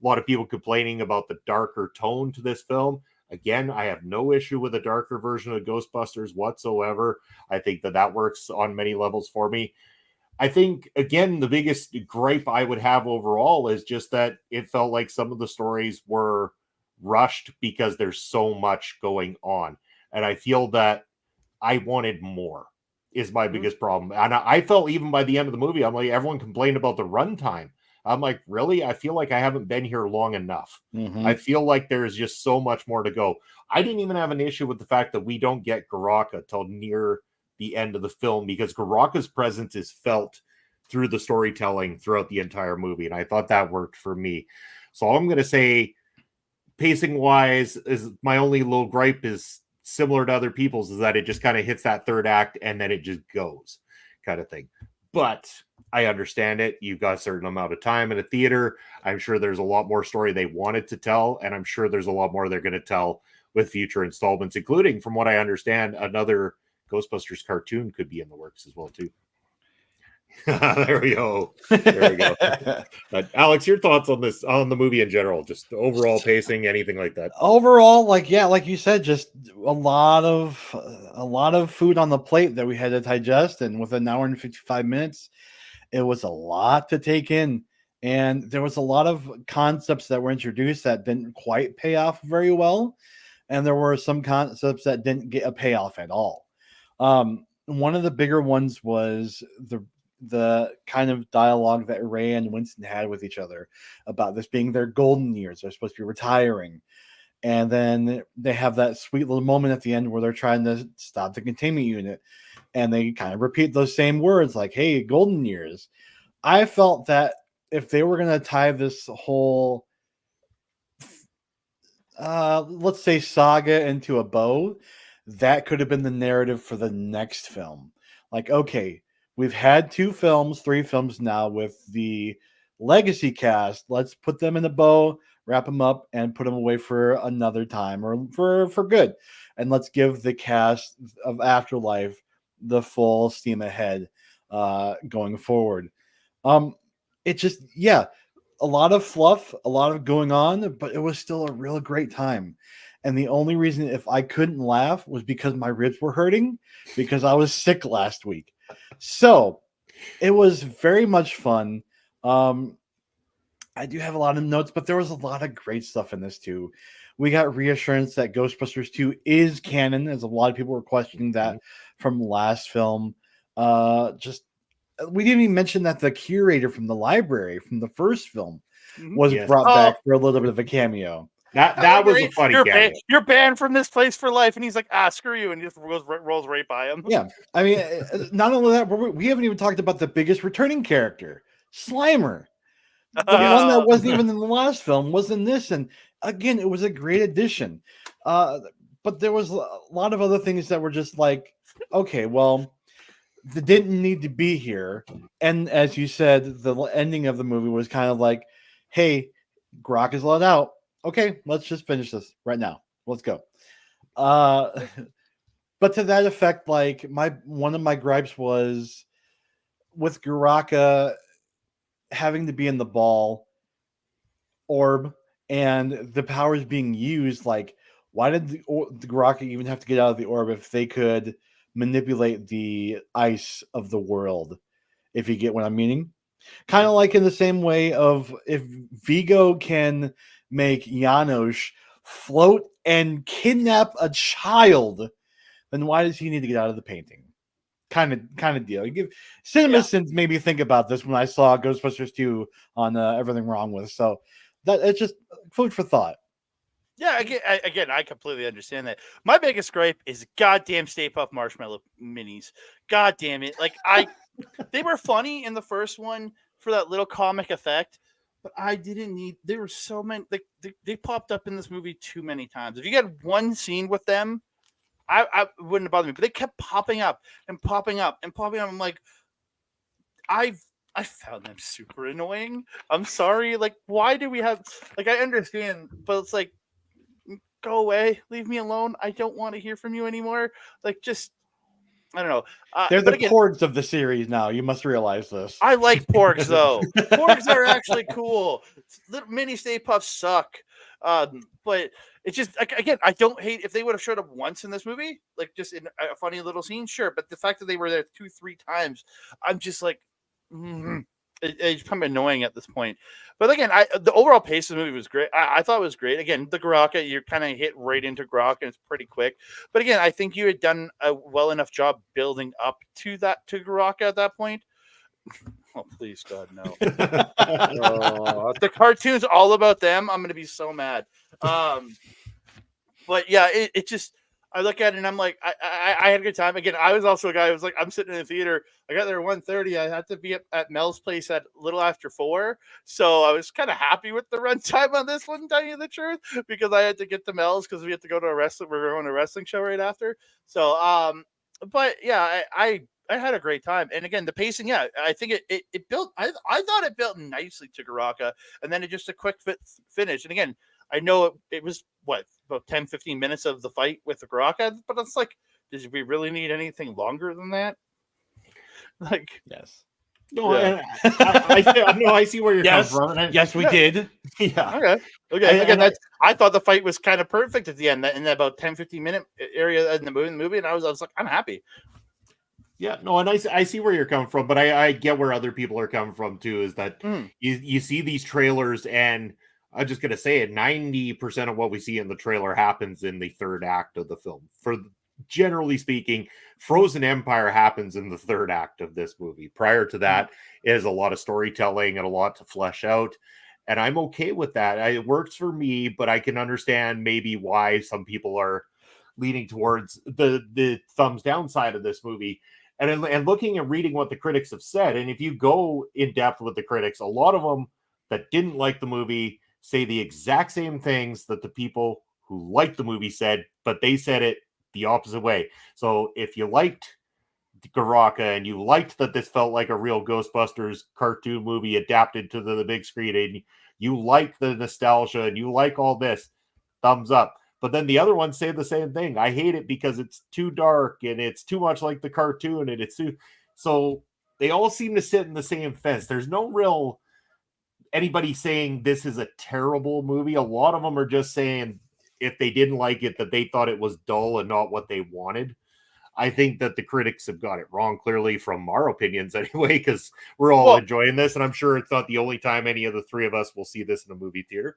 A lot of people complaining about the darker tone to this film. Again, I have no issue with a darker version of Ghostbusters whatsoever. I think that works on many levels for me. I think, again, the biggest gripe I would have overall is just that it felt like some of the stories were rushed because there's so much going on. And I feel that I wanted more is my biggest problem. And I felt even by the end of the movie, I'm like, everyone complained about the runtime. I'm like, really? I feel like I haven't been here long enough. Mhm. I feel like there's just so much more to go. I didn't even have an issue with the fact that we don't get Garaka till near the end of the film, because Garaka's presence is felt through the storytelling throughout the entire movie. And I thought that worked for me. So all I'm going to say, pacing wise, is my only little gripe is similar to other people's, is that it just kind of hits that third act and then it just goes kind of thing. But I understand it. You've got a certain amount of time in a theater. I'm sure there's a lot more story they wanted to tell, and I'm sure there's a lot more they're going to tell with future installments, including, from what I understand, another Ghostbusters cartoon could be in the works as well too. There we go. But Alex, your thoughts on this, on the movie in general, just overall pacing, anything like that? Overall, like you said, just a lot of food on the plate that we had to digest, and with an hour and 55 minutes, it was a lot to take in. And there was a lot of concepts that were introduced that didn't quite pay off very well, and there were some concepts that didn't get a payoff at all. One of the bigger ones was the kind of dialogue that Ray and Winston had with each other about this being their golden years. They're supposed to be retiring. And then they have that sweet little moment at the end where they're trying to stop the containment unit. And they kind of repeat those same words like, hey, golden years. I felt that if they were going to tie this whole, let's say, saga into a bow, that could have been the narrative for the next film. Like, okay, we've had 3 films now with the legacy cast. Let's put them in a bow, wrap them up, and put them away for another time or for good. And let's give the cast of Afterlife the full steam ahead going forward. It just, a lot of fluff, a lot of going on, but it was still a real great time. And the only reason if I couldn't laugh was because my ribs were hurting because I was sick last week. So it was very much fun. I do have a lot of notes, but there was a lot of great stuff in this too. We got reassurance that Ghostbusters 2 is canon, as a lot of people were questioning that from last film. We didn't even mention that the curator from the library from the first film was brought back for a little bit of a cameo. That was a funny cameo. You're banned from this place for life, and he's like, screw you, and he just rolls right by him. Yeah, I mean, not only that, we haven't even talked about the biggest returning character, Slimer. The one that wasn't even in the last film was in this, and again, it was a great addition. But there was a lot of other things that were just like, okay, well, they didn't need to be here. And as you said, the ending of the movie was kind of like, hey, Grok is let out. Okay, let's just finish this right now. Let's go. But to that effect, like one of my gripes was with Garaka having to be in the ball orb and the powers being used. Like, why did the Garaka even have to get out of the orb if they could manipulate the ice of the world? If you get what I'm meaning, kind of like in the same way of if Vigo can make Janosch float and kidnap a child, then why does he need to get out of the painting? kind of deal. You give CinemaSins made me think about this when I saw Ghostbusters 2 on Everything Wrong With. So that it's just food for thought. Yeah, again, I completely understand that. My biggest gripe is goddamn Stay Puft Marshmallow minis. God damn it! Like they were funny in the first one for that little comic effect, but I didn't need. There were so many. Like they popped up in this movie too many times. If you had one scene with them, I wouldn't bother me. But they kept popping up and popping up and popping up. I'm like, I found them super annoying. I'm sorry. Like, why do we have? Like, I understand, but it's like, go away, leave me alone. I don't want to hear from you anymore. Like, just I don't know. They're the porgs of the series now. You must realize this. I like porgs though. Porgs are actually cool. Little mini Stay Puffs suck, but it's just again, I don't hate if they would have showed up once in this movie, like just in a funny little scene, sure. But the fact that they were there 2-3 times, I'm just like, it's kind of annoying at this point. But again, the overall pace of the movie was great. I thought it was great. Again, the Garaka, you're kind of hit right into Garaka, and it's pretty quick. But again, I think you had done a well enough job building up to Garaka at that point. Oh, please, God, no. The cartoon's all about them. I'm going to be so mad. But yeah, it just, I look at it and I'm like, I had a good time. Again, I was also a guy who was like, I'm sitting in the theater. I got there at 1:30. I had to be at Mel's place at a little after 4. So I was kind of happy with the runtime on this one, to tell you the truth, because I had to get to Mel's because we had to go to we're going to a wrestling show right after. So, but yeah, I had a great time. And again, the pacing, yeah, I think it built, I thought it built nicely to Garaka, and then it just a quick finish. And again, I know it was about 10-15 minutes of the fight with the Garaka, but it's like, did we really need anything longer than that? Like, yes. No, yeah. I see where you're coming from. Yes, we did. Yeah. Okay. Again, I thought the fight was kind of perfect at the end, in that about 10-15 minute area in the movie, and I was like, I'm happy. Yeah, no, and I see where you're coming from, but I get where other people are coming from too. Is that you see these trailers, and I'm just gonna say it, 90% of what we see in the trailer happens in the third act of the film. For generally speaking, Frozen Empire happens in the third act of this movie. Prior to that, is a lot of storytelling and a lot to flesh out, and I'm okay with that. It works for me, but I can understand maybe why some people are leaning towards the thumbs down side of this movie. And looking and reading what the critics have said, and if you go in depth with the critics, a lot of them that didn't like the movie say the exact same things that the people who liked the movie said, but they said it the opposite way. So if you liked Garaka and you liked that this felt like a real Ghostbusters cartoon movie adapted to the big screen, and you like the nostalgia and you like all this, thumbs up. But then the other ones say the same thing. I hate it because it's too dark and it's too much like the cartoon, and it's too. So they all seem to sit in the same fence. There's no real anybody saying this is a terrible movie. A lot of them are just saying if they didn't like it, that they thought it was dull and not what they wanted. I think that the critics have got it wrong, clearly, from our opinions anyway, because we're all enjoying this, and I'm sure it's not the only time any of the three of us will see this in a movie theater.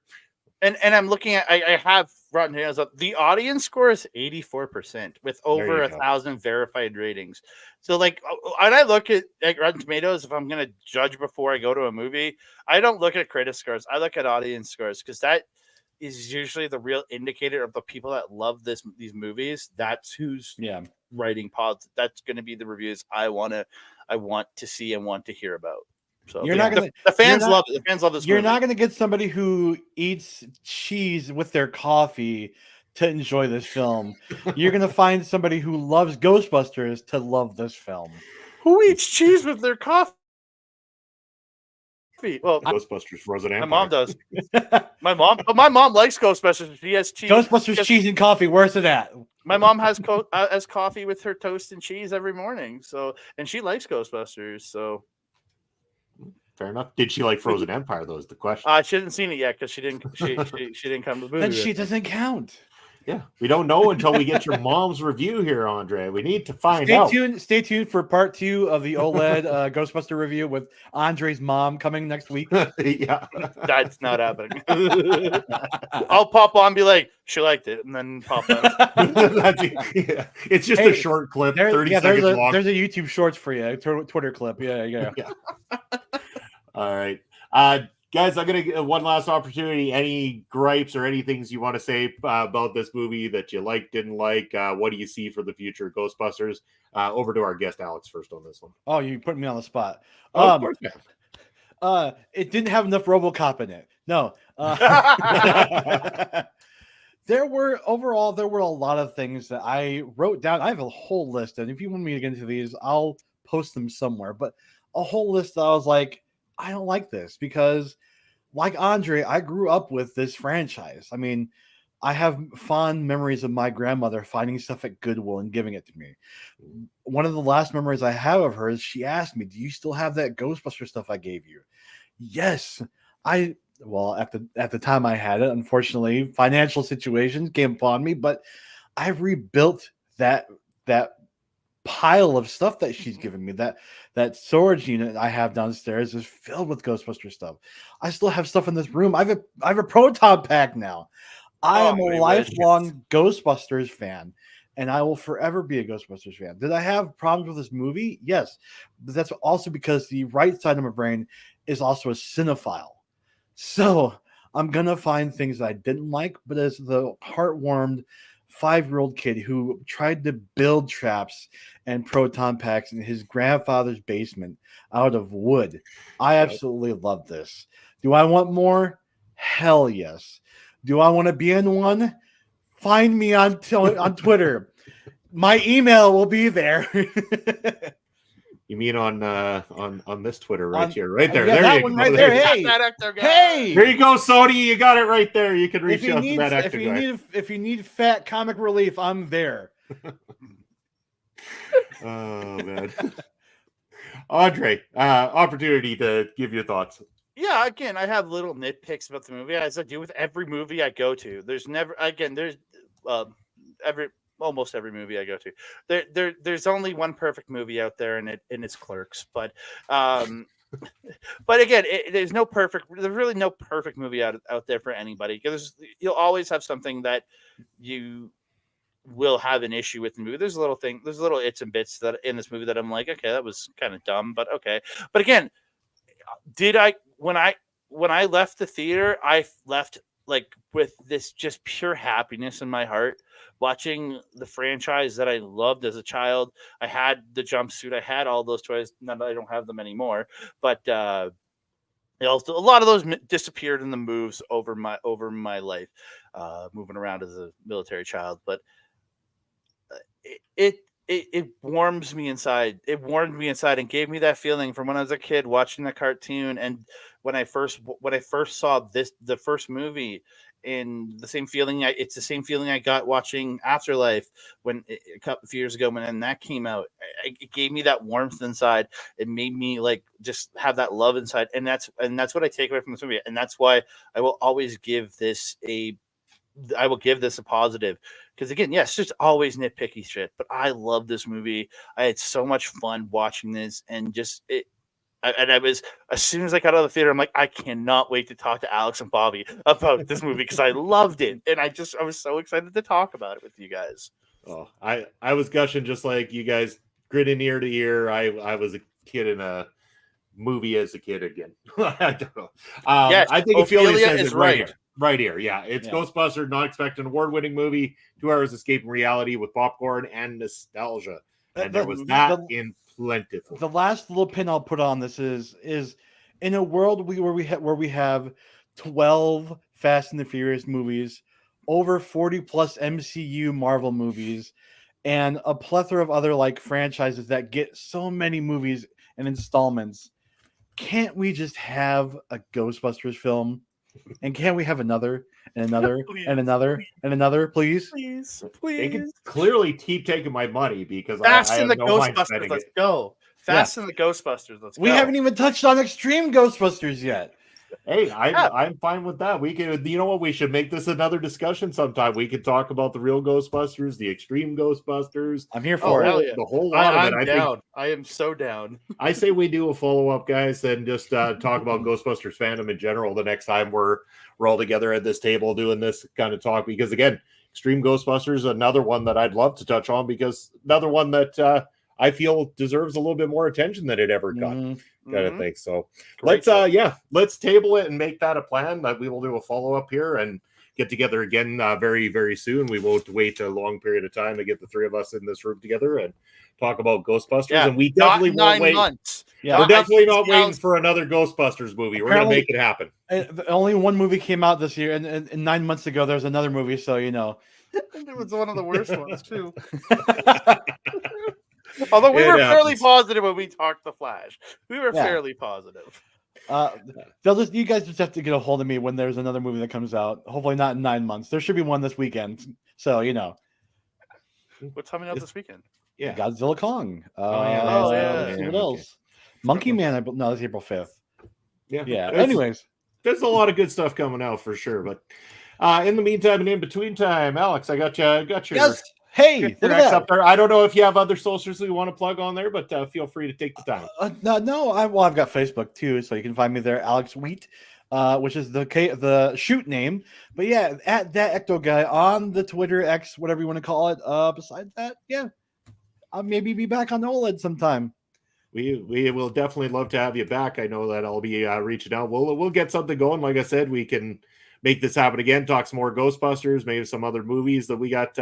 And I'm looking at, I have Rotten Tomatoes up. The audience score is 84% with over 1,000 verified ratings. So like, when I look at Rotten Tomatoes, if I'm going to judge before I go to a movie, I don't look at critic scores. I look at audience scores, because that is usually the real indicator of the people that love these movies. That's who's writing pods. That's going to be the reviews I want to see and want to hear about. So you're not gonna. The fans love it. The fans love this. You're movie. not going to get somebody who eats cheese with their coffee to enjoy this film. You're going to find somebody who loves Ghostbusters to love this film. Who eats cheese with their coffee? Well, Ghostbusters Frozen Empire. My mom does. my mom likes Ghostbusters. She has cheese. Ghostbusters cheese and coffee. Where's it at? My mom has coffee with her toast and cheese every morning. So, and she likes Ghostbusters. So. Fair enough. Did she like Frozen Empire, though, is the question? She hasn't seen it yet because she didn't come to the movie. Then she doesn't count. Yeah, we don't know until we get your mom's review here, Andre. We need to find out. Stay tuned for part 2 of the OLED Ghostbuster review with Andre's mom coming next week. Yeah, that's not happening. I'll pop on and be like, she liked it, and then pop on. It's just a short clip, 30 seconds long. There's a YouTube Shorts for you, a Twitter clip. Yeah. All right. Guys, I'm going to get one last opportunity. Any gripes or any things you want to say about this movie that you liked, didn't like? What do you see for the future of Ghostbusters? Over to our guest, Alex, first on this one. Oh, you put me on the spot. Of course, man. It didn't have enough RoboCop in it. No. There were a lot of things that I wrote down. I have a whole list, and if you want me to get into these, I'll post them somewhere. But a whole list that I was like, I don't like this because, like Andre, I grew up with this franchise. I mean, I have fond memories of my grandmother finding stuff at Goodwill and giving it to me. One of the last memories I have of her is she asked me, "Do you still have that Ghostbuster stuff I gave you?" Yes. Well, at the time I had it, unfortunately, financial situations came upon me, but I rebuilt that pile of stuff that she's given me. That storage unit I have downstairs is filled with Ghostbuster stuff. I still have stuff in this room. I have a Proton pack now. I am a lifelong Ghostbusters fan, and I will forever be a Ghostbusters fan. Did I have problems with this movie? Yes, but that's also because the right side of my brain is also a cinephile. So I'm gonna find things that I didn't like, but as the heart-warmed 5-year-old kid who tried to build traps and proton packs in his grandfather's basement out of wood, I absolutely love this. Do I want more? Hell yes. Do I want to be in one? Find me on Twitter. My email will be there. You mean on this Twitter right here, right there? Yeah, there that you one go. right there. Hey, there you go, Sony. You got it right there. You can reach out to that actor guy. If you need fat comic relief, I'm there. Oh man, Andre, opportunity to give your thoughts. Yeah, again, I have little nitpicks about the movie, as I do with every movie I go to. There's almost every movie I go to. There's only one perfect movie out there, and it's Clerks. But again, there's really no perfect movie out there for anybody, because you'll always have something that you will have an issue with the movie. There's little its and bits that in this movie that I'm like, okay, that was kind of dumb, but okay. But again, when I left the theater, I left like with this just pure happiness in my heart, watching the franchise that I loved as a child. I had the jumpsuit, I had all those toys. Not that I don't have them anymore, but a lot of those disappeared in the moves over my life, moving around as a military child. But it warms me inside. It warmed me inside and gave me that feeling from when I was a kid watching the cartoon, and when I first saw the first movie, and the same feeling. It's the same feeling I got watching Afterlife a couple of years ago when that came out. It gave me that warmth inside. It made me like just have that love inside, and that's what I take away from this movie, and that's why I will always give this a positive, because again, yes, there's always nitpicky shit, but I love this movie. I had so much fun watching this, and I was, as soon as I got out of the theater, I'm like, I cannot wait to talk to Alex and Bobby about this movie, because I loved it, and I was so excited to talk about it with you guys. Oh, I was gushing just like you guys, grinning ear to ear. I was a kid in a movie as a kid again. I don't know. Yes, I think Ophelia is right. Right here. Yeah. It's Ghostbusters, not expecting an award-winning movie, 2 hours escaping reality with popcorn and nostalgia. And there was that in plentiful. The last little pin I'll put on this is in a world where we have 12 Fast and the Furious movies, over 40 plus MCU Marvel movies, and a plethora of other like franchises that get so many movies and installments. Can't we just have a Ghostbusters film? And can't we have another and another and another and another, please? Please. They can clearly keep taking my money, because Fast I have in the no mind Ghostbusters. spending Let's it. go. Fast in the Ghostbusters. Let's go. We haven't even touched on Extreme Ghostbusters yet. Hey, I'm fine with that. We can, you know what? We should make this another discussion sometime. We could talk about the real Ghostbusters, the extreme Ghostbusters. I'm here for it. Hell yeah. The whole lot of it. I'm I down. think I am so down. I say we do a follow up, guys, and just talk about Ghostbusters fandom in general the next time we're all together at this table doing this kind of talk. Because again, Extreme Ghostbusters, another one that I'd love to touch on, because another one that I feel deserves a little bit more attention than it ever got. Kind of thing. So let's table it and make that a plan that we will do a follow up here and get together again very, very soon. We won't wait a long period of time to get the three of us in this room together and talk about Ghostbusters. And we definitely won't wait. Months. Yeah, we're definitely not waiting for another Ghostbusters movie. We're going to make it happen. Only one movie came out this year, and 9 months ago there's another movie. So you know, it was one of the worst ones too. Although we were fairly positive when we talked The Flash. We were fairly positive. You guys just have to get a hold of me when there's another movie that comes out. Hopefully not in 9 months. There should be one this weekend. So, you know. What's coming out this weekend? Yeah. Godzilla Kong. What else? Monkey Man. No, that's April 5th. Yeah. Anyways. There's a lot of good stuff coming out for sure. But in the meantime and in between time, Alex, I got your... Yes. Hey, look at that. Up there. I don't know if you have other socials you want to plug on there, but feel free to take the time. I've got Facebook too, so you can find me there, Alex Wheat, which is the shoot name. But yeah, at thatectoguy on the Twitter, X, whatever you want to call it. Besides that, I'll maybe be back on OLED sometime. We will definitely love to have you back. I know that I'll be reaching out. We'll get something going. Like I said, we can make this happen again. Talk some more Ghostbusters, maybe some other movies that we got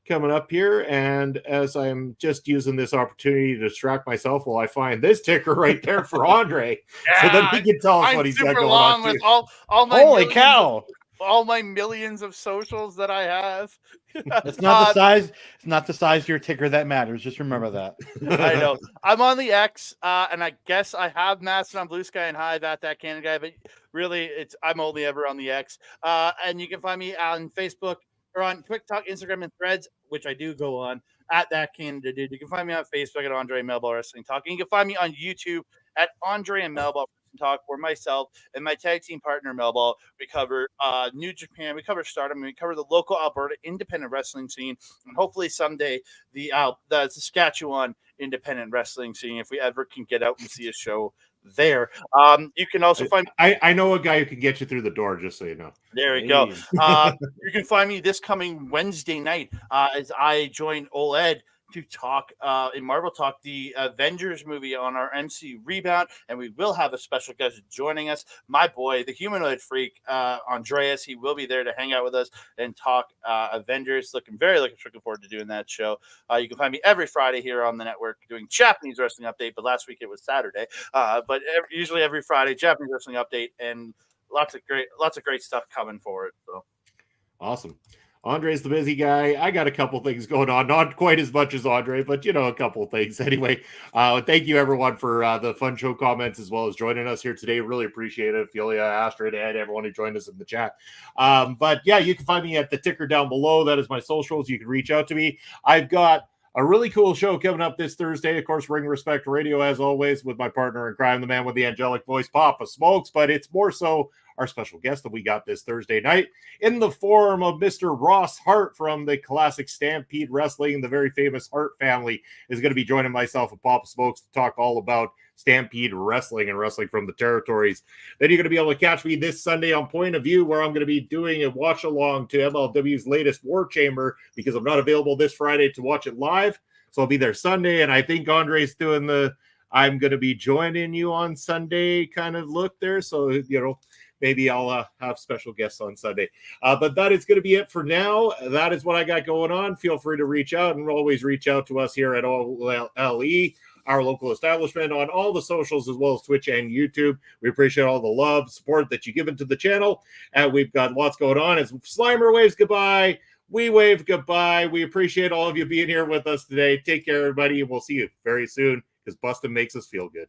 coming up here. And as I'm just using this opportunity to distract myself while I find this ticker right there for Andre, so then he can tell us what he's got going on with all my holy cow, all my millions of socials that I have. It's not the size. It's not the size of your ticker that matters. Just remember that. I know. I'm on the X, and I guess I have Mastodon, Blue Sky, and Hive at that Canada guy. But really, I'm only ever on the X. And you can find me on Facebook, or on TikTok, Instagram, and Threads, which I do go on, at That Canada Dude. You can find me on Facebook at Andre and Melball Wrestling Talk. And you can find me on YouTube at Andre and Melball Wrestling Talk, where myself and my tag team partner, Melball, we cover New Japan, we cover Stardom, and we cover the local Alberta independent wrestling scene, and hopefully someday the Saskatchewan independent wrestling scene, if we ever can get out and see a show there. You can also find I know a guy who can get you through the door, just so you know. There we go. You can find me this coming Wednesday night as I join OLED to talk in Marvel Talk the Avengers movie on our MC Rebound, and we will have a special guest joining us, my boy, the humanoid freak, Andreas. He will be there to hang out with us and talk Avengers. Looking forward to doing that show. You can find me every Friday here on the network doing Japanese wrestling update, but last week it was Saturday. But usually every Friday, Japanese wrestling update, and lots of great stuff coming for it. So awesome. Andre's the busy guy. I got a couple things going on, not quite as much as Andre, but a couple things anyway. Thank you everyone for the fun show comments as well as joining us here today. Really appreciate it. Philia, Astrid, and everyone who joined us in the chat. But yeah, you can find me at the ticker down below. That is my socials. You can reach out to me. I've got a really cool show coming up this Thursday. Of course, Ring Respect Radio, as always, with my partner in crime, the man with the angelic voice, Papa Smokes. But it's more so our special guest that we got this Thursday night in the form of Mr. Ross Hart from the classic Stampede Wrestling. The very famous Hart family is going to be joining myself and Papa Smokes to talk all about Stampede Wrestling and wrestling from the territories. Then you're going to be able to catch me this Sunday on Point of View, where I'm going to be doing a watch along to MLW's latest War Chamber, because I'm not available this Friday to watch it live. So I'll be there Sunday, and I think Andre's doing I'm going to be joining you on Sunday kind of look there. So, maybe I'll have special guests on Sunday. But that is going to be it for now. That is what I got going on. Feel free to reach out, and always reach out to us here at OLE, our local establishment, on all the socials as well as Twitch and YouTube. We appreciate all the love, support that you give into the channel. And we've got lots going on. As Slimer waves goodbye, we wave goodbye. We appreciate all of you being here with us today. Take care, everybody, and we'll see you very soon, because busting makes us feel good.